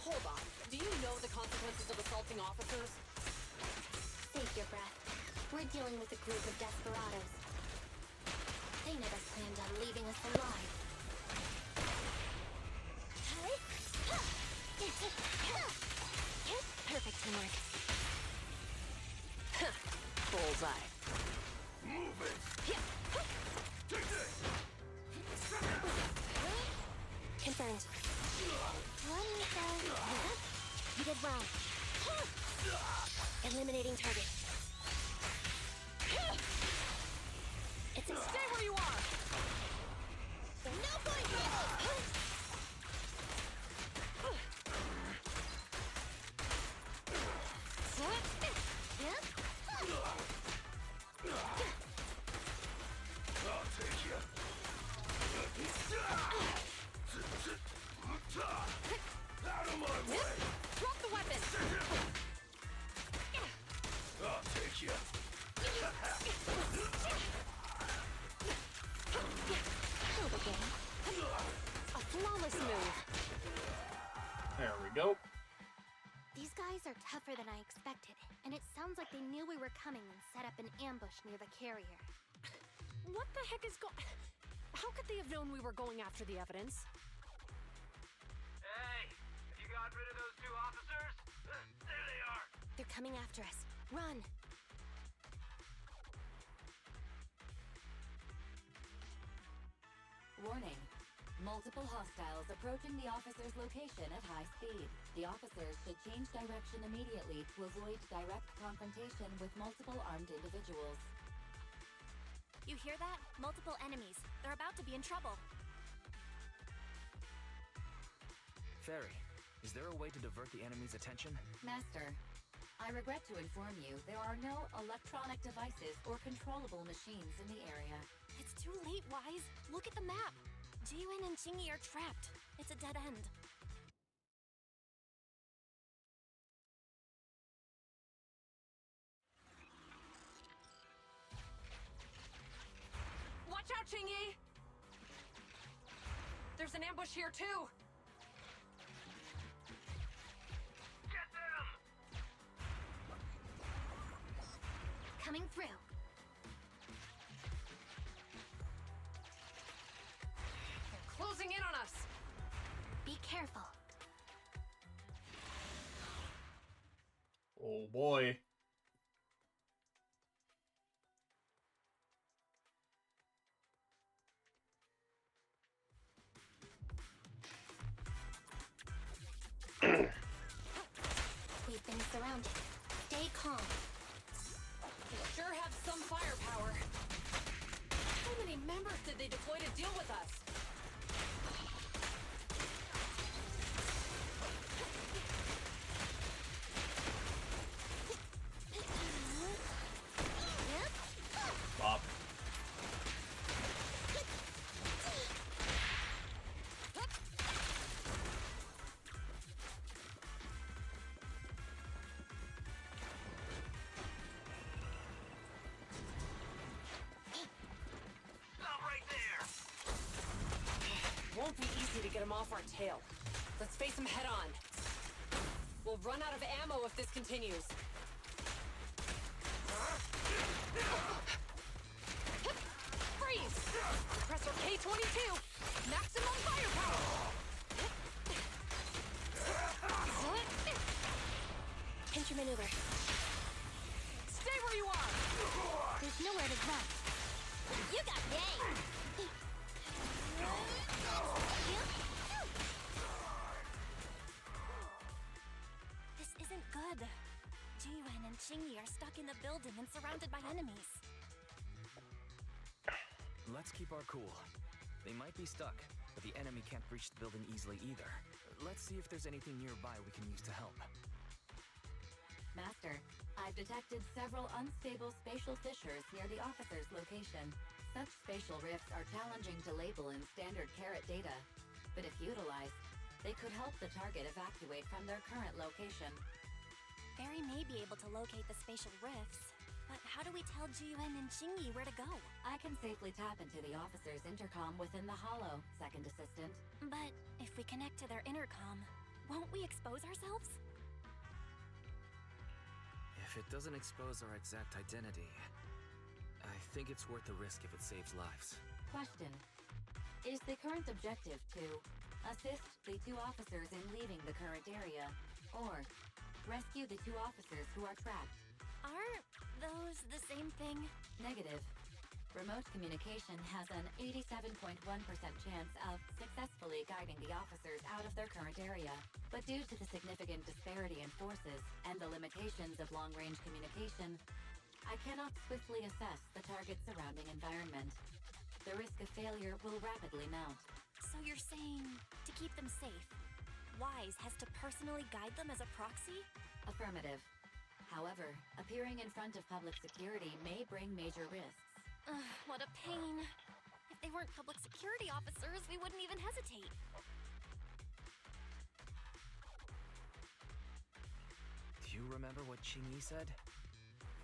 Hold on. Do you know the consequences of assaulting officers? Save your breath. We're dealing with a group of desperados. They never planned on leaving us alive. Bullseye. Move it! Take this! Confirmed. You did well. Eliminating target. It's a Stay where you are! no point, rival! I'll take you. Out of my way! Drop the weapon! I'll take you. A flawless move. There we go. These guys are tougher than I expected, and it sounds like they knew we were coming and set up an ambush near the carrier. What the heck is How could they have known we were going after the evidence? Hey, you got rid of those two officers? There they are. They're coming after us. Run! Warning. Multiple hostiles approaching the officer's location at high speed. The officers should change direction immediately to avoid direct confrontation with multiple armed individuals. You hear that? Multiple enemies. They're about to be in trouble. Fairy, is there a way to divert the enemy's attention? Master, I regret to inform you there are no electronic devices or controllable machines in the area. It's too late, Wise. Look at the map. Jiyuan and Chingy are trapped. It's a dead end. Watch out, Chingy! There's an ambush here, too! Get them! Coming through. They're closing in on us! Be careful. Oh boy. We've been surrounded. Stay calm. They sure have some firepower. How many members did they deploy to deal with us? Bop. Stop right there! Won't be easy to get them off our tail. Let's face them head on. We'll run out of ammo if this continues. Freeze! Compressor K-22! Maximum firepower! Pinch your maneuver. Stay where you are! There's nowhere to run. You got game! This isn't good. Jiyuan and Chingy are stuck in the building and surrounded by enemies. Let's keep our cool. They might be stuck, but the enemy can't breach the building easily either. Let's see if there's anything nearby we can use to help. Master, I've detected several unstable spatial fissures near the officer's location. Such spatial rifts are challenging to label in standard carat data, but if utilized, they could help the target evacuate from their current location. Fairy may be able to locate the spatial rifts, but how do we tell Jiyuan and Chingy where to go? I can safely tap into the officer's intercom within the hollow, Second Assistant. But if we connect to their intercom, won't we expose ourselves? If it doesn't expose our exact identity, I think it's worth the risk if it saves lives. Question. Is the current objective to assist the two officers in leaving the current area, or rescue the two officers who are trapped? Our those the same thing? Negative. Remote communication has an 87.1% chance of successfully guiding the officers out of their current area. But due to the significant disparity in forces and the limitations of long-range communication, I cannot swiftly assess the target's surrounding environment. The risk of failure will rapidly mount. So you're saying to keep them safe, Wise has to personally guide them as a proxy? Affirmative. However, appearing in front of public security may bring major risks. What a pain. If they weren't public security officers, we wouldn't even hesitate. Do you remember what Qingyi said?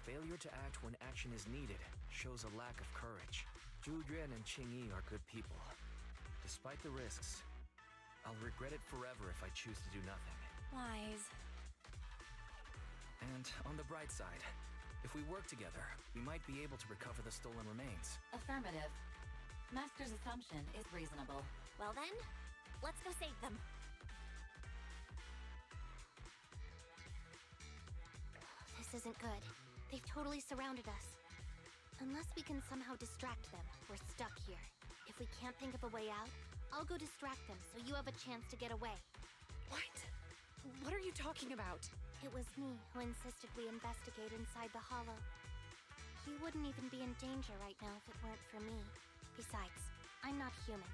Failure to act when action is needed shows a lack of courage. Zhu Yuan and Qingyi are good people. Despite the risks, I'll regret it forever if I choose to do nothing. Wise. And on the bright side, if we work together, we might be able to recover the stolen remains. Affirmative. Master's assumption is reasonable. Well then, let's go save them. This isn't good. They've totally surrounded us. Unless we can somehow distract them, we're stuck here. If we can't think of a way out, I'll go distract them so you have a chance to get away. What? What are you talking about? It was me who insisted we investigate inside the hollow. You wouldn't even be in danger right now if it weren't for me. Besides, I'm not human.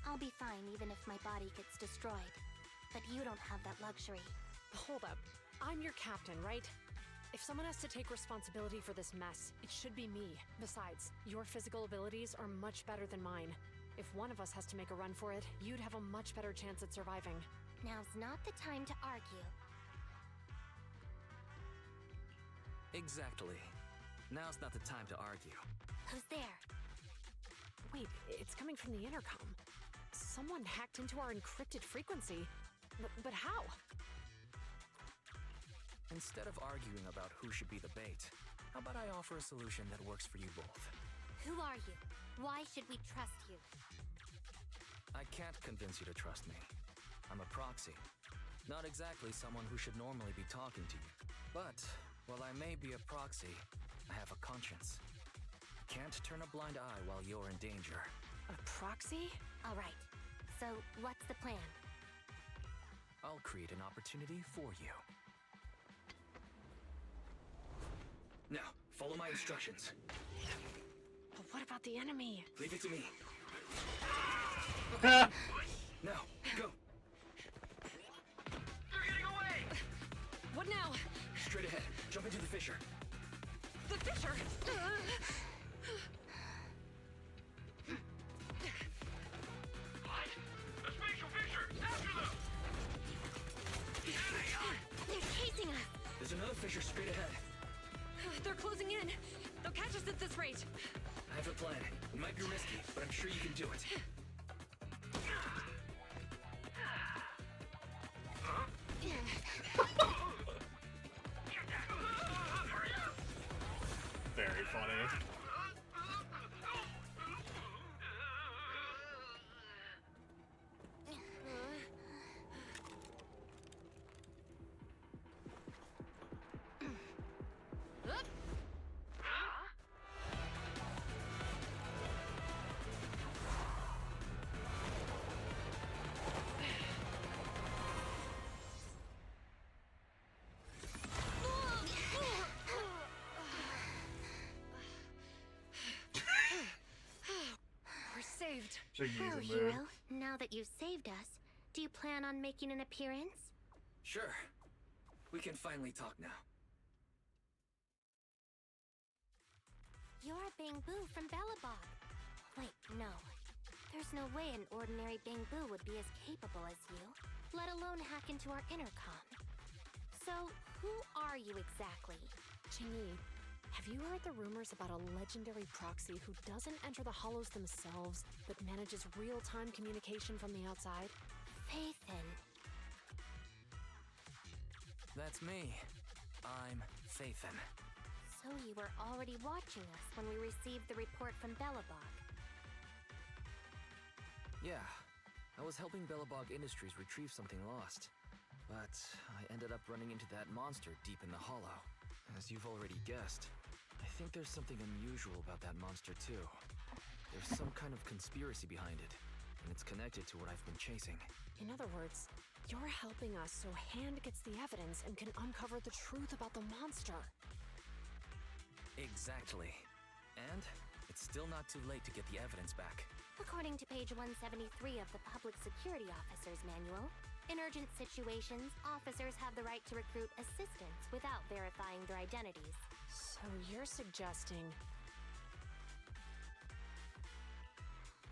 I'll be fine even if my body gets destroyed. But you don't have that luxury. Hold up. I'm your captain, right? If someone has to take responsibility for this mess, it should be me. Besides, your physical abilities are much better than mine. If one of us has to make a run for it, you'd have a much better chance at surviving. Now's not the time to argue. Exactly. Now's not the time to argue. Who's there? Wait, it's coming from the intercom. Someone hacked into our encrypted frequency. But how? Instead of arguing about who should be the bait, how about I offer a solution that works for you both? Who are you? Why should we trust you? I can't convince you to trust me. I'm a proxy. Not exactly someone who should normally be talking to you. But, while I may be a proxy, I have a conscience. I can't turn a blind eye while you're in danger. A proxy? All right. So, what's the plan? I'll create an opportunity for you. Now, follow my instructions. But what about the enemy? Leave it to me. Now, go. They're getting away! What now? Straight ahead. Jump into the fissure. The fissure! What? A spatial fissure! After them! There they are! They're chasing us! There's another fissure straight ahead. They're closing in. They'll catch us at this rate. I have a plan. It might be risky, but I'm sure you can do it. Very funny. We're saved. Oh, hero. Now that you've saved us, do you plan on making an appearance? Sure. We can finally talk now. You're Bangbu from Bellabog. Wait, no. There's no way an ordinary Bangbu would be as capable as you, let alone hack into our intercom. So, who are you exactly? Qingyi, have you heard the rumors about a legendary proxy who doesn't enter the hollows themselves, but manages real-time communication from the outside? Faithin. That's me. I'm Faithin. So you were already watching us when we received the report from Bellabog. Yeah. I was helping Bellabog Industries retrieve something lost. But I ended up running into that monster deep in the hollow. As you've already guessed, I think there's something unusual about that monster too. There's some kind of conspiracy behind it, and it's connected to what I've been chasing. In other words, you're helping us so Hand gets the evidence and can uncover the truth about the monster. Exactly. And it's still not too late to get the evidence back. According to page 173 of the Public Security Officer's Manual, in urgent situations, officers have the right to recruit assistants without verifying their identities. So you're suggesting...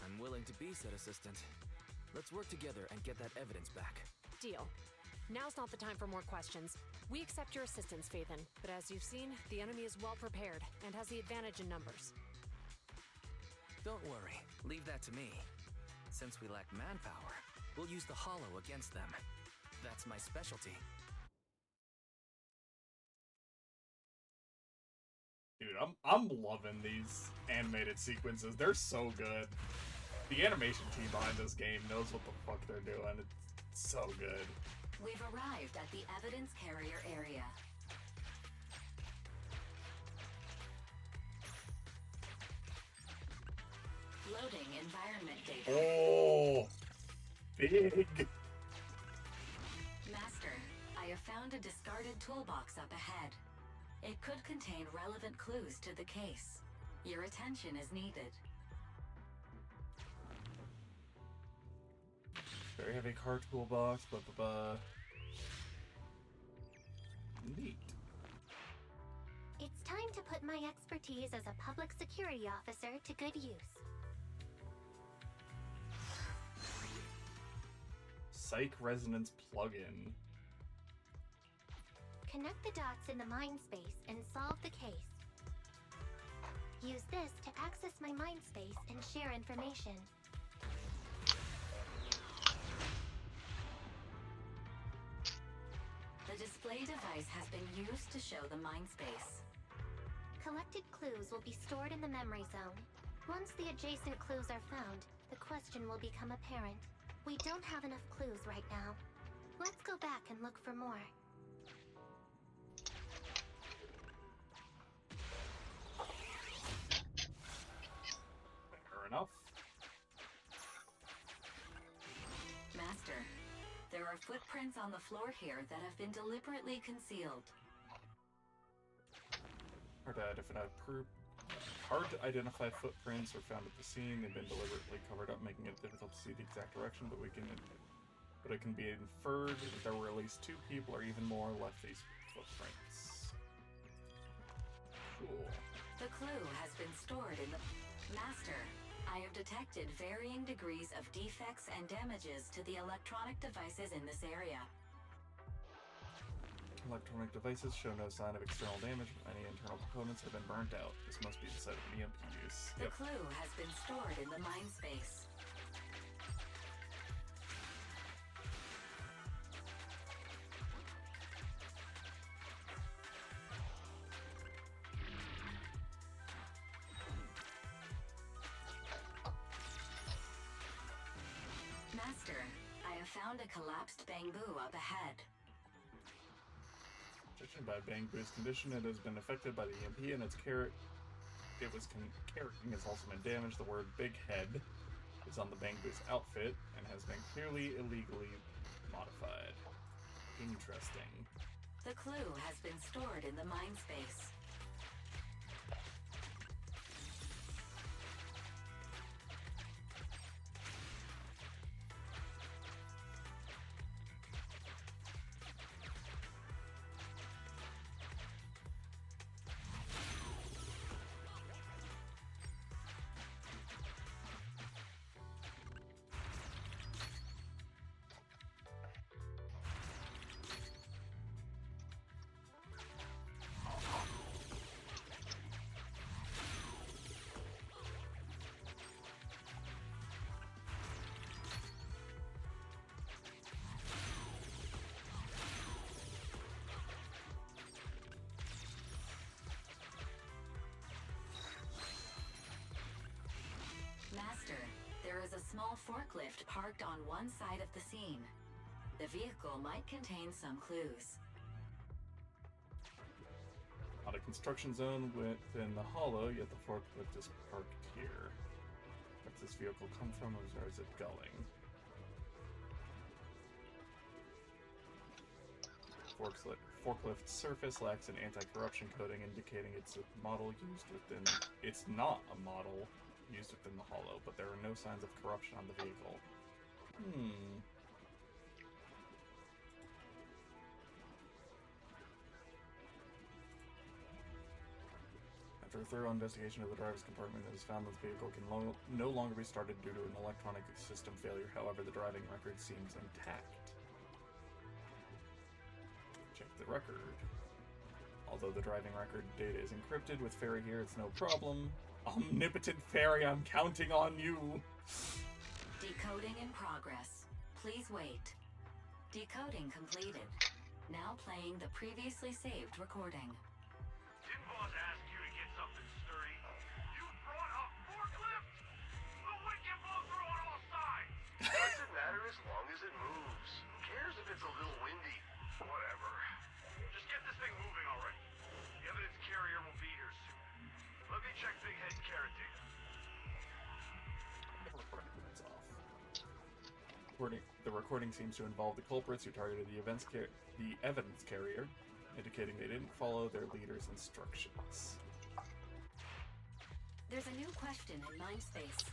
I'm willing to be said assistant. Let's work together and get that evidence back. Deal. Now's not the time for more questions. We accept your assistance, Phaethon, but as you've seen, the enemy is well prepared and has the advantage in numbers. Don't worry, leave that to me. Since we lack manpower, we'll use the Hollow against them. That's my specialty. Dude, I'm loving these animated sequences. They're so good. The animation team behind this game knows what the fuck they're doing. It's so good. We've arrived at the evidence carrier area. Loading environment data. Oh, big. Master, I have found a discarded toolbox up ahead. It could contain relevant clues to the case. Your attention is needed. Very heavy car toolbox, blah blah blah. Neat. It's time to put my expertise as a public security officer to good use. Psych resonance plugin. Connect the dots in the mind space and solve the case. Use this to access my mind space and share information. The display device has been used to show the mind space. Collected clues will be stored in the memory zone. Once the adjacent clues are found, the question will become apparent. We don't have enough clues right now. Let's go back and look for more. Fair enough. Master, there are footprints on the floor here that have been deliberately concealed. Hard to identify footprints were found at the scene. They've been deliberately covered up, making it difficult to see the exact direction, but it can be inferred that there were at least 2 people or even more left these footprints. Cool. The clue has been stored in the... Master, I have detected varying degrees of defects and damages to the electronic devices in this area. Electronic devices show no sign of external damage. Any internal components have been burnt out. This must be the site of an EMP use. The clue has been stored in the mind space. Master, I have found a collapsed bamboo up ahead. Judging by Bangbu's condition, it has been affected by the EMP, and its carrying has also been damaged. The word "big head" is on the Bangbu's outfit and has been clearly illegally modified. Interesting. The clue has been stored in the mind space. Master, there is a small forklift parked on one side of the scene. The vehicle might contain some clues. Not a construction zone within the hollow, yet the forklift is parked here. Where does this vehicle come from, or where is it going? Forklift surface lacks an anti-corruption coating, indicating it's a model used within. It's not a model used within the hollow, but there are no signs of corruption on the vehicle. After a thorough investigation of the driver's compartment, it is found that the vehicle can no longer be started due to an electronic system failure. However, the driving record seems intact. Check the record. Although the driving record data is encrypted, with Fairy here, it's no problem. Omnipotent Fairy, I'm counting on you! Decoding in progress. Please wait. Decoding completed. Now playing the previously saved recording. Didn't boss ask you to get something sturdy? You brought a forklift? The wind can blow through on all sides! Doesn't matter as long as it moves. Who cares if it's a little windy? Whatever. Just get this thing moving already. The evidence carrier will be here soon. Let me check Big Head carrot data. The recording seems to involve the culprits who targeted the evidence carrier, indicating they didn't follow their leader's instructions. There's a new question in Mindspace.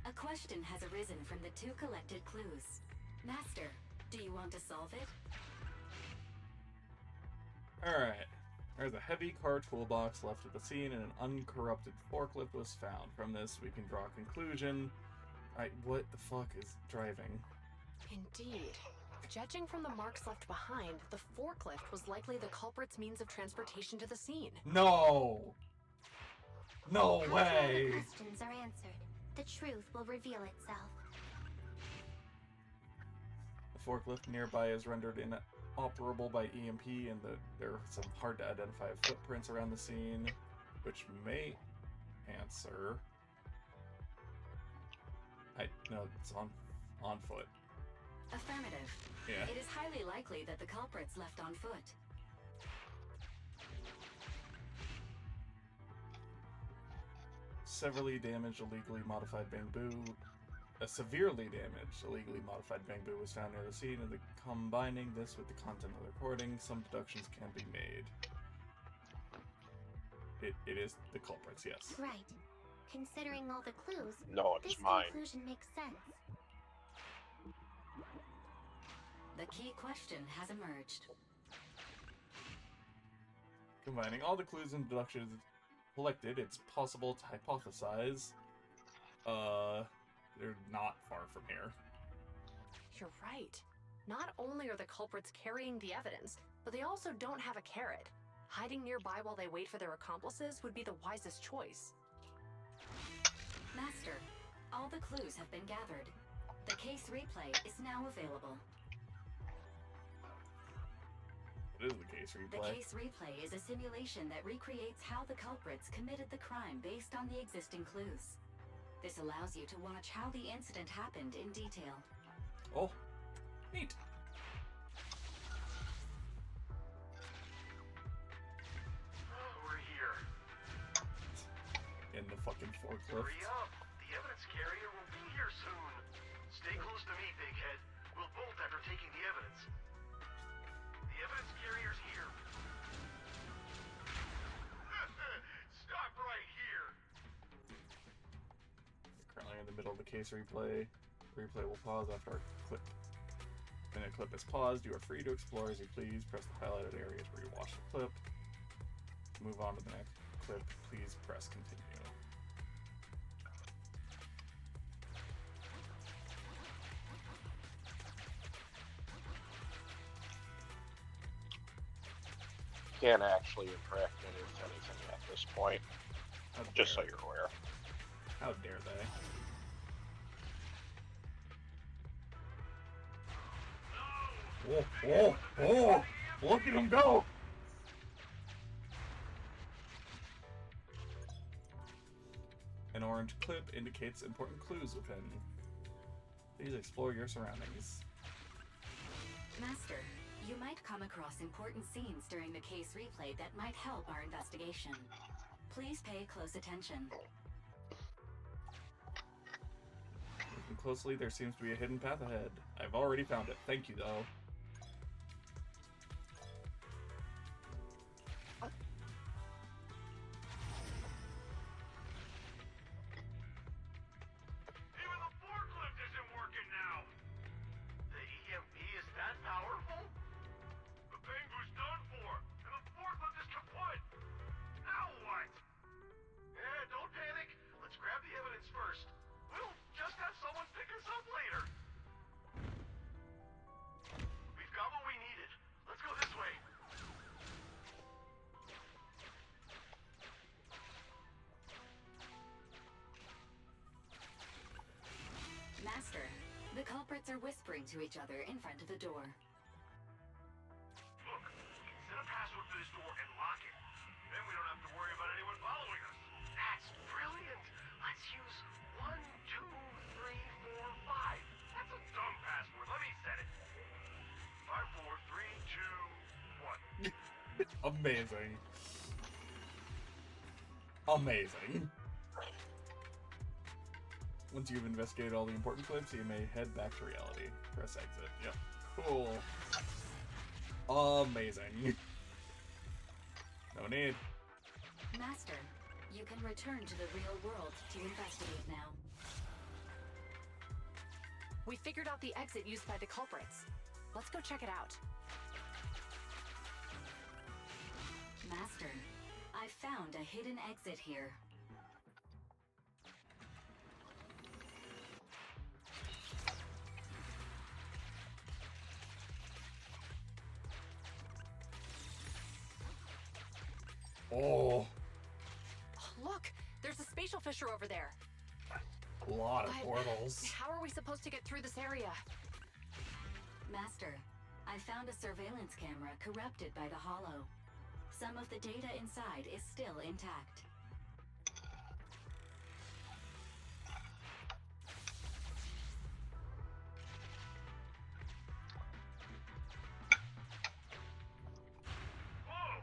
A question has arisen from the 2 collected clues. Master, do you want to solve it? Alright. There's a heavy car toolbox left at the scene, and an uncorrupted forklift was found. From this, we can draw a conclusion. What the fuck is driving? Indeed. Judging from the marks left behind, the forklift was likely the culprit's means of transportation to the scene. No! No After way! all the questions are answered, the truth will reveal itself. The forklift nearby is rendered inoperable by EMP, and there are some hard-to-identify footprints around the scene, which may answer... No, it's on foot. Affirmative. Yeah. It is highly likely that the culprits left on foot. Severely damaged, illegally modified bamboo. A severely damaged, illegally modified bamboo was found near the scene, and combining this with the content of the recording, some deductions can be made. It is the culprits, yes. Right. Considering all the clues, No, it's this mine. conclusion makes sense. The key question has emerged. Combining all the clues and deductions collected, it's possible to hypothesize, they're not far from here. You're right. Not only are the culprits carrying the evidence, but they also don't have a carrot. Hiding nearby while they wait for their accomplices would be the wisest choice. Master, all the clues have been gathered. The case replay is now available. What is the case The replay? case replay is a simulation that recreates how the culprits committed the crime based on the existing clues. This allows you to watch how the incident happened in detail. Oh, neat. We're here. In the fucking forklift. Hurry up. The evidence carrier will be here soon. Stay close to me, Big Head. We'll bolt after taking the evidence. The evidence carrier's here. Stop right here. Currently in the middle of the case replay. Replay will pause after our clip. When a clip is paused, you are free to explore as you please. Press the highlighted areas where you watch the clip. To move on to the next clip, please press continue. Can't actually interact with anything at this point. Just so you're aware. How dare they? Oh, oh, oh! Look at him go! An orange clip indicates important clues within. Please explore your surroundings. Master, you might come across important scenes during the case replay that might help our investigation. Please pay close attention. Looking closely, there seems to be a hidden path ahead. I've already found it. Thank you, though. Even the forklift isn't working now. The EMP is that powerful? The Bangoo's done for, and the forklift is kaput. Now what? Yeah, don't panic. Let's grab the evidence first. We'll just have someone pick us up later. We've got what we needed. Let's go this way. Master, the culprits are whispering to each other in front of the door. Look, we can set a password for this door and lock it. Then we don't have to worry about anyone following us. That's brilliant. Let's use 1, 2, 3, 4, 5. That's a dumb password. Let me set it. 5, 4, 3, 2, 1. Amazing. Amazing. Once you've investigated all the important clips, you may head back to reality. Press exit. Yep. Cool. Amazing. No need. Master, you can return to the real world to investigate now. We figured out the exit used by the culprits. Let's go check it out. Master, I found a hidden exit here. Oh, Look, there's a spatial fissure over there. a lot of But portals. how are we supposed to get through this area? Master, I found a surveillance camera corrupted by the Hollow. Some of the data inside is still intact. Whoa!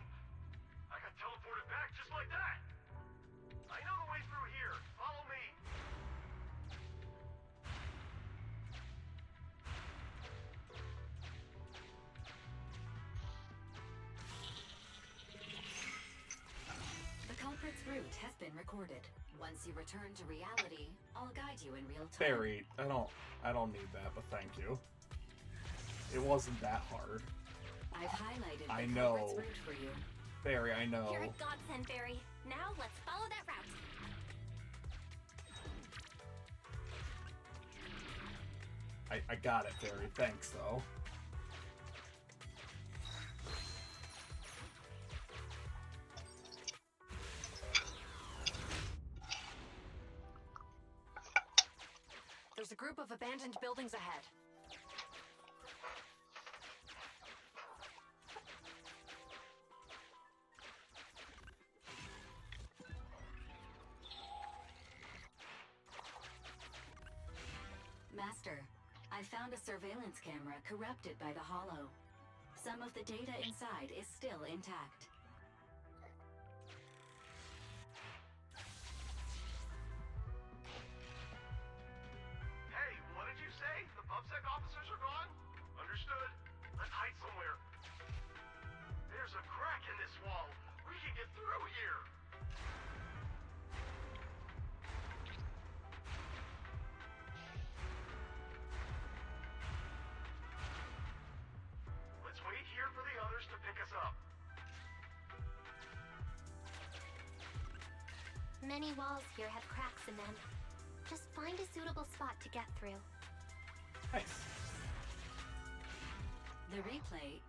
I got teleported back just like that. I know the way through here. Follow me. The culprit's route has been recorded. Once you return to reality, I'll guide you in real time. Barry, I don't need that, but thank you. It wasn't that hard. I've highlighted the I culprit's know. route for you. Barry, I know. You're a godsend, Barry. Now let's follow that route. I got it, Barry. Thanks, though. There's a group of abandoned buildings ahead. Master, I found a surveillance camera corrupted by the Hollow. Some of the data inside is still intact. Hey, what did you say? The PubSec officers are gone? Understood. Let's hide somewhere. There's a crack in this wall. We can get through here. Let's wait here for the others to pick us up. Many walls here have cracks in them. Just find a suitable spot to get through. Nice. The replay.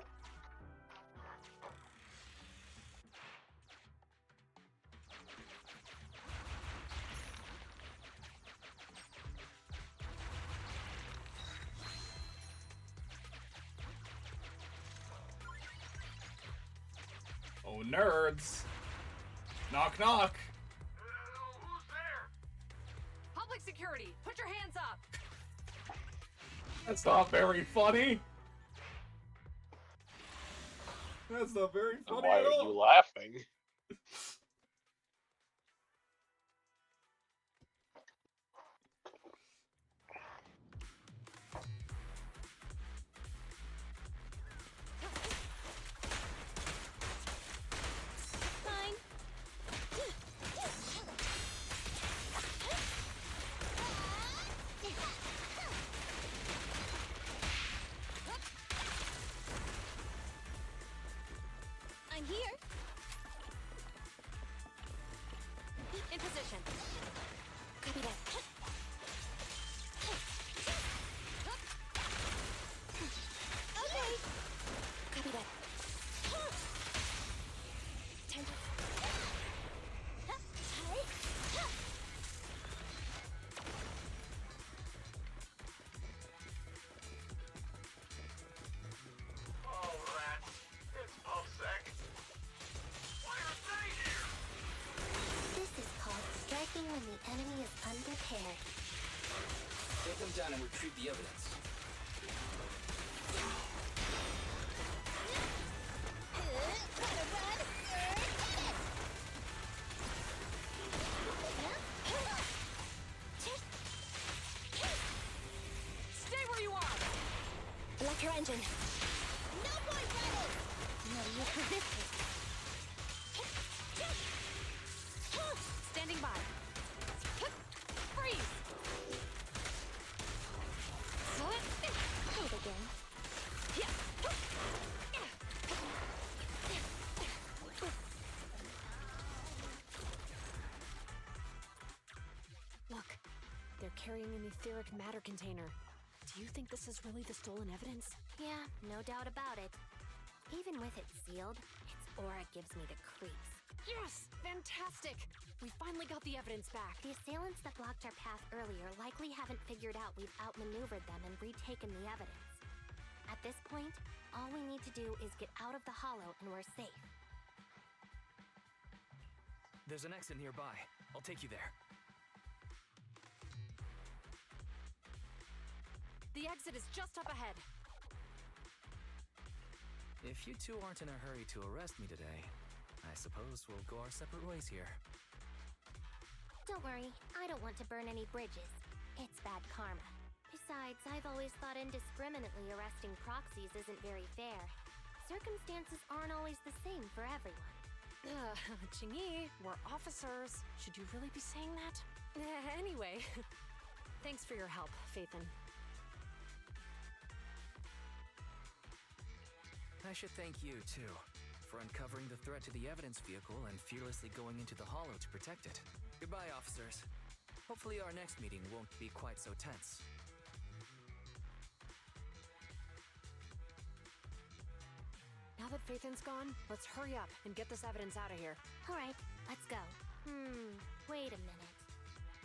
Oh, nerds. Knock, knock. Who's there? Public security, put your hands up! That's not very funny. That's not very funny Why at are all. you laughing? Fine. I'm here. In position. Copy that. Okay. Copy that. Time to... Oh, rats. It's Pulsec. Why are they here? This is called striking when the enemy is unprepared. Take them down and retrieve the evidence. Stay where you are! Electro engine. No point running! No, you Standing by. Freeze! Do it again. Look, they're carrying an etheric matter container. Do you think this is really the stolen evidence? Yeah, no doubt about it. Even with it sealed, its aura gives me the creeps. Yes! Fantastic! We finally got the evidence back. The assailants that blocked our path earlier likely haven't figured out we've outmaneuvered them and retaken the evidence. At this point, all we need to do is get out of the hollow and we're safe. There's an exit nearby. I'll take you there. The exit is just up ahead. If you two aren't in a hurry to arrest me today, I suppose we'll go our separate ways here. Don't worry, I don't want to burn any bridges. It's bad karma. Besides, I've always thought indiscriminately arresting proxies isn't very fair. Circumstances aren't always the same for everyone. Chingy, we're officers. Should you really be saying that? Anyway, thanks for your help, Phaethon. I should thank you, too, for uncovering the threat to the evidence vehicle and fearlessly going into the hollow to protect it. Goodbye, officers. Hopefully our next meeting won't be quite so tense. Now that Phaethon's gone, let's hurry up and get this evidence out of here. Alright, let's go. Wait a minute.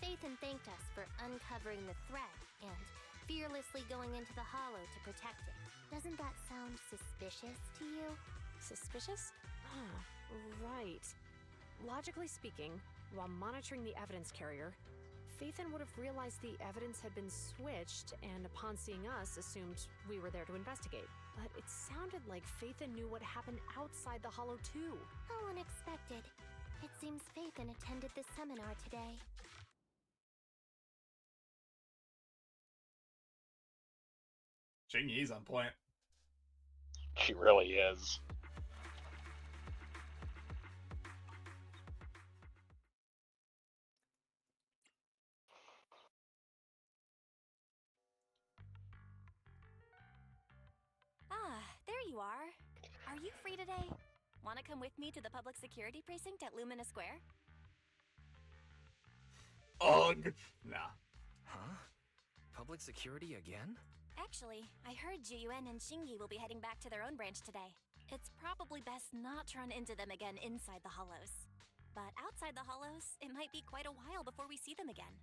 Phaethon thanked us for uncovering the threat and fearlessly going into the hollow to protect it. Doesn't that sound suspicious to you? Suspicious? Ah, right. Logically speaking, while monitoring the evidence carrier, Phaethon would have realized the evidence had been switched and upon seeing us assumed we were there to investigate. But it sounded like Phaethon knew what happened outside the hollow too. How unexpected. It seems Phaethon attended this seminar today. Chingy's on point. She really is. Ah, there you are. Are you free today? Want to come with me to the public security precinct at Lumina Square? Ugh! Nah. Huh? Public security again? Actually, I heard Juyuan and Shingi will be heading back to their own branch today. It's probably best not to run into them again inside the hollows. But outside the hollows, it might be quite a while before we see them again.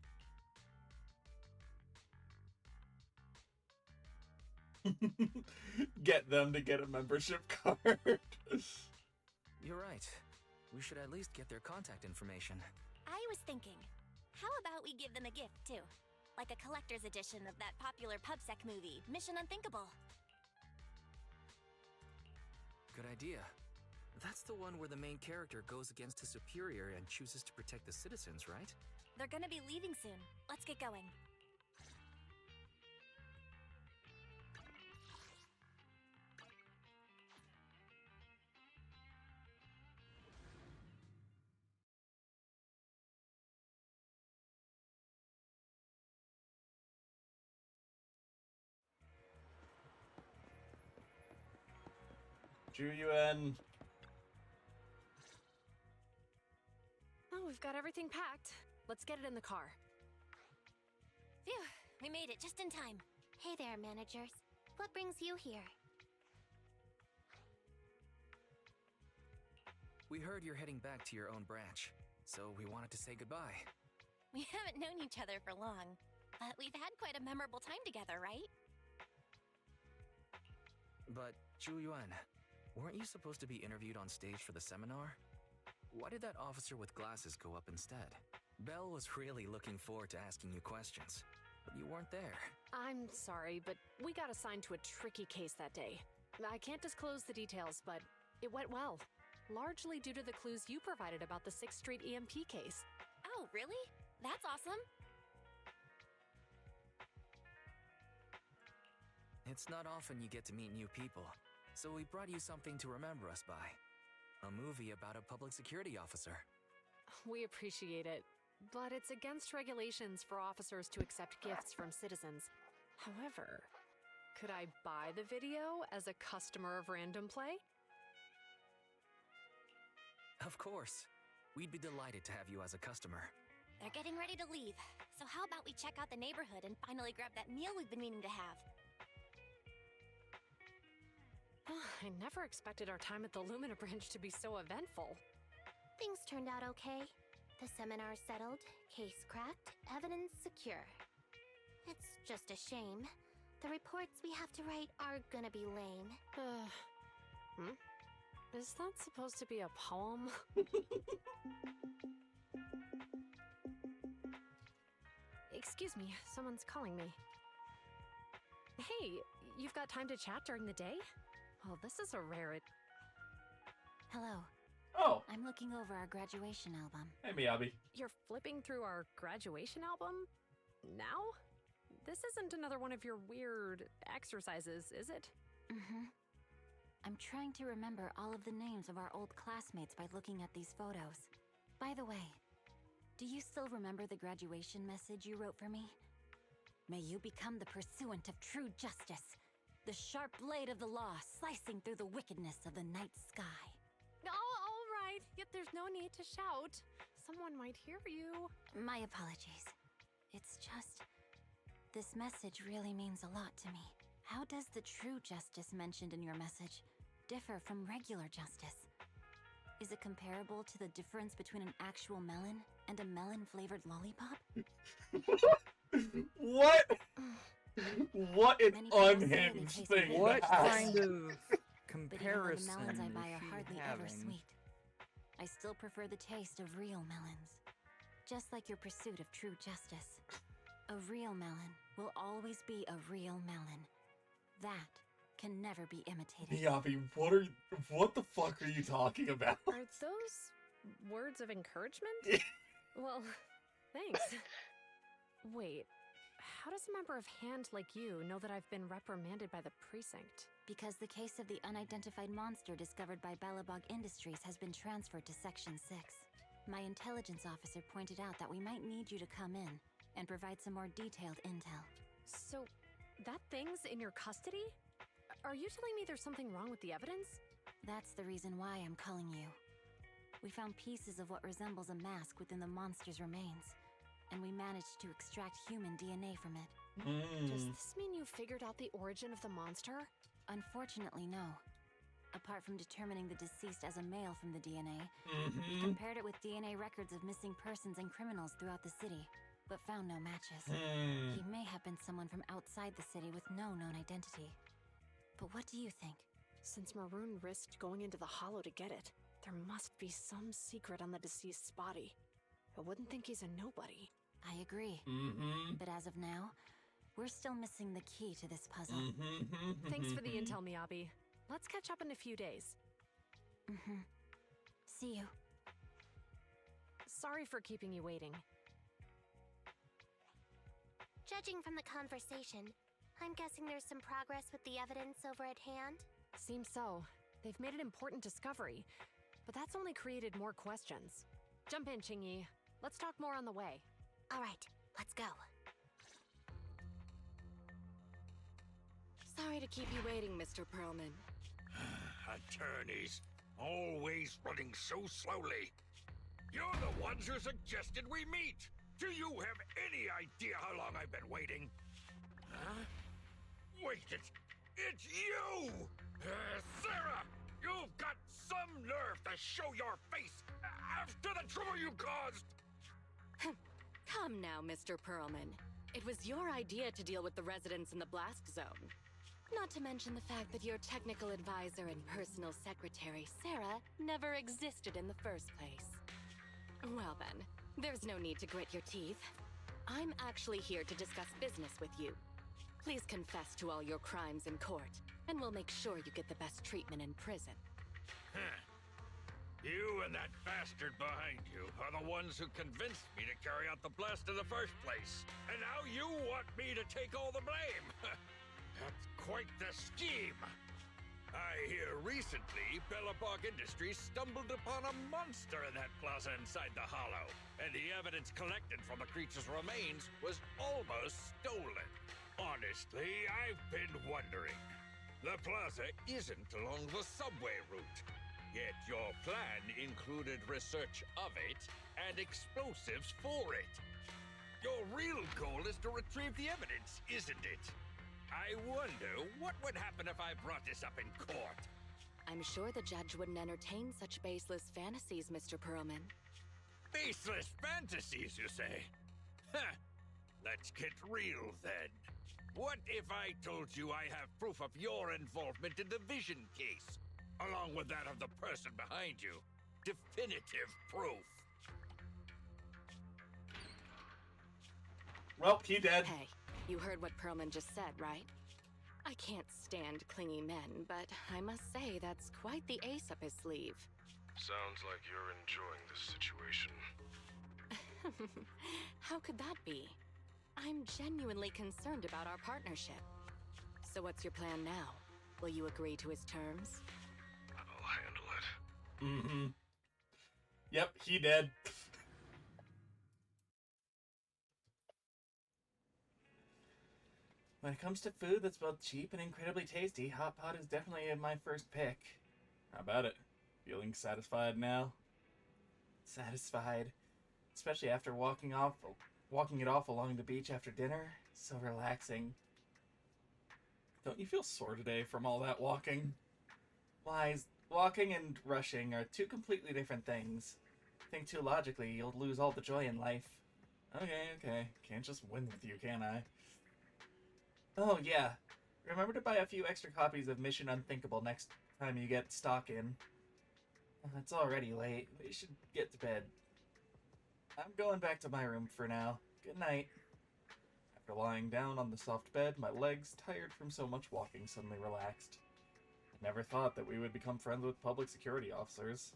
Get them to get a membership card. You're right. We should at least get their contact information. I was thinking, how about we give them a gift too? Like a collector's edition of that popular PubSec movie, Mission Unthinkable. Good idea. That's the one where the main character goes against his superior and chooses to protect the citizens, right? They're gonna be leaving soon. Let's get going. Julian. Oh, we've got everything packed. Let's get it in the car. Phew, we made it just in time. Hey there, managers. What brings you here? We heard you're heading back to your own branch, so we wanted to say goodbye. We haven't known each other for long, but we've had quite a memorable time together, right? But, Zhu Yuan, weren't you supposed to be interviewed on stage for the seminar? Why did that officer with glasses go up instead? Belle was really looking forward to asking you questions, but you weren't there. I'm sorry, but we got assigned to a tricky case that day. I can't disclose the details, but it went well. Largely due to the clues you provided about the 6th Street EMP case. Oh, really? That's awesome. It's not often you get to meet new people, so we brought you something to remember us by. A movie about a public security officer. We appreciate it, but it's against regulations for officers to accept gifts from citizens. However, could I buy the video as a customer of Random Play? Of course. We'd be delighted to have you as a customer. They're getting ready to leave, so how about we check out the neighborhood and finally grab that meal we've been meaning to have? I never expected our time at the Lumina branch to be so eventful. Things turned out okay. The seminar settled, case cracked, evidence secure. It's just a shame. The reports we have to write are gonna be lame. Is that supposed to be a poem? Excuse me, someone's calling me. Hey, you've got time to chat during the day? Oh, this is a rare... Hello. Oh, I'm looking over our graduation album. hey Miyabi. You're flipping through our graduation album? Now? This isn't another one of your weird exercises, is it? Mm-hmm. I'm trying to remember all of the names of our old classmates by looking at these photos. By the way, do you still remember the graduation message you wrote for me? May you become the pursuant of true justice, the sharp blade of the law slicing through the wickedness of the night sky. Oh, all right. Yet there's no need to shout. Someone might hear you. My apologies. It's just... this message really means a lot to me. How does the true justice mentioned in your message differ from regular justice? Is it comparable to the difference between an actual melon and a melon-flavored lollipop? What? What an Many people say they unhinged taste thing. bitter. What to ask. kind of But even though comparison the melons I is buy are she hardly ever having? sweet, I still prefer the taste of real melons. Just like your pursuit of true justice. A real melon will always be a real melon. That can never be imitated. Miyabi, what the fuck are you talking about? Are those words of encouragement? Well, thanks. Wait, how does a member of Hand like you know that I've been reprimanded by the precinct? Because the case of the unidentified monster discovered by Balabog Industries has been transferred to Section 6. My intelligence officer pointed out that we might need you to come in and provide some more detailed intel. So, that thing's in your custody? Are you telling me there's something wrong with the evidence? That's the reason why I'm calling you. We found pieces of what resembles a mask within the monster's remains, and we managed to extract human DNA from it. Does this mean you figured out the origin of the monster? Unfortunately, no. Apart from determining the deceased as a male from the DNA, we compared it with DNA records of missing persons and criminals throughout the city, but found no matches. He may have been someone from outside the city with no known identity. But what do you think? Since Maroon risked going into the Hollow to get it, there must be some secret on the deceased's body. I wouldn't think he's a nobody. I agree. Mm-hmm. But as of now, we're still missing the key to this puzzle. Mm-hmm. Thanks for the intel, Miyabi. Let's catch up in a few days. Mm-hmm. See you. Sorry for keeping you waiting. Judging from the conversation, I'm guessing there's some progress with the evidence over at hand? Seems so. They've made an important discovery, but that's only created more questions. Jump in, Qingyi. Let's talk more on the way. All right, let's go. Sorry to keep you waiting, Mr. Perlman. Attorneys, always running so slowly. You're the ones who suggested we meet. Do you have any idea how long I've been waiting? Huh? Wait, it's you! Sarah! You've got some nerve to show your face after the trouble you caused! Come now, Mr. Perlman. It was your idea to deal with the residents in the blast zone. Not to mention the fact that your technical advisor and personal secretary, Sarah, never existed in the first place. Well then, there's no need to grit your teeth. I'm actually here to discuss business with you. Please confess to all your crimes in court, and we'll make sure you get the best treatment in prison. Huh. You and that bastard behind you are the ones who convinced me to carry out the blast in the first place. And now you want me to take all the blame. That's quite the scheme. I hear recently Bellabog Industries stumbled upon a monster in that plaza inside the hollow, and the evidence collected from the creature's remains was almost stolen. Honestly, I've been wondering. The plaza isn't along the subway route, yet your plan included research of it and explosives for it. Your real goal is to retrieve the evidence, isn't it? I wonder what would happen if I brought this up in court. I'm sure the judge wouldn't entertain such baseless fantasies, Mr. Perlman. Baseless fantasies, you say? Huh. Let's get real then. What if I told you I have proof of your involvement in the Vision case, along with that of the person behind you? Definitive proof. Well, he dead. Hey, you heard what Perlman just said, right? I can't stand clingy men, but I must say that's quite the ace up his sleeve. Sounds like you're enjoying this situation. How could that be? I'm genuinely concerned about our partnership. So what's your plan now? Will you agree to his terms? I'll handle it. Mm-hmm. Yep, he dead. When it comes to food that's both cheap and incredibly tasty, Hot Pot is definitely my first pick. How about it? Feeling satisfied now? Satisfied. Especially after walking it off along the beach after dinner. So relaxing. Don't you feel sore today from all that walking? Lies, walking and rushing are two completely different things. Think too logically, you'll lose all the joy in life. Okay. Can't just win with you, can I? Oh, yeah. Remember to buy a few extra copies of Mission Unthinkable next time you get stock in. It's already late. We should get to bed. I'm going back to my room for now. Good night. After lying down on the soft bed, my legs, tired from so much walking, suddenly relaxed. I never thought that we would become friends with public security officers.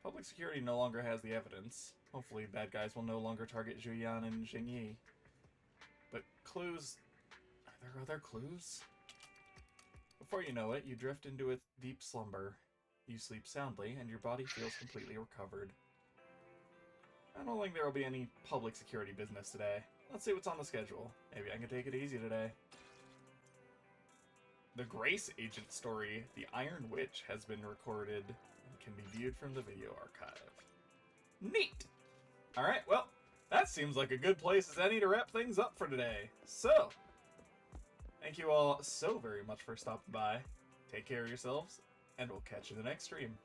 Public security no longer has the evidence. Hopefully bad guys will no longer target Zhuyan and Jingyi. But clues... Are there other clues? Before you know it, you drift into a deep slumber. You sleep soundly, and your body feels completely recovered. I don't think there will be any public security business today. Let's see what's on the schedule. Maybe I can take it easy today. The Grace Agent story, The Iron Witch, has been recorded and can be viewed from the video archive. Neat! Alright, well, that seems like a good place as any to wrap things up for today. So, thank you all so very much for stopping by. Take care of yourselves, and we'll catch you in the next stream.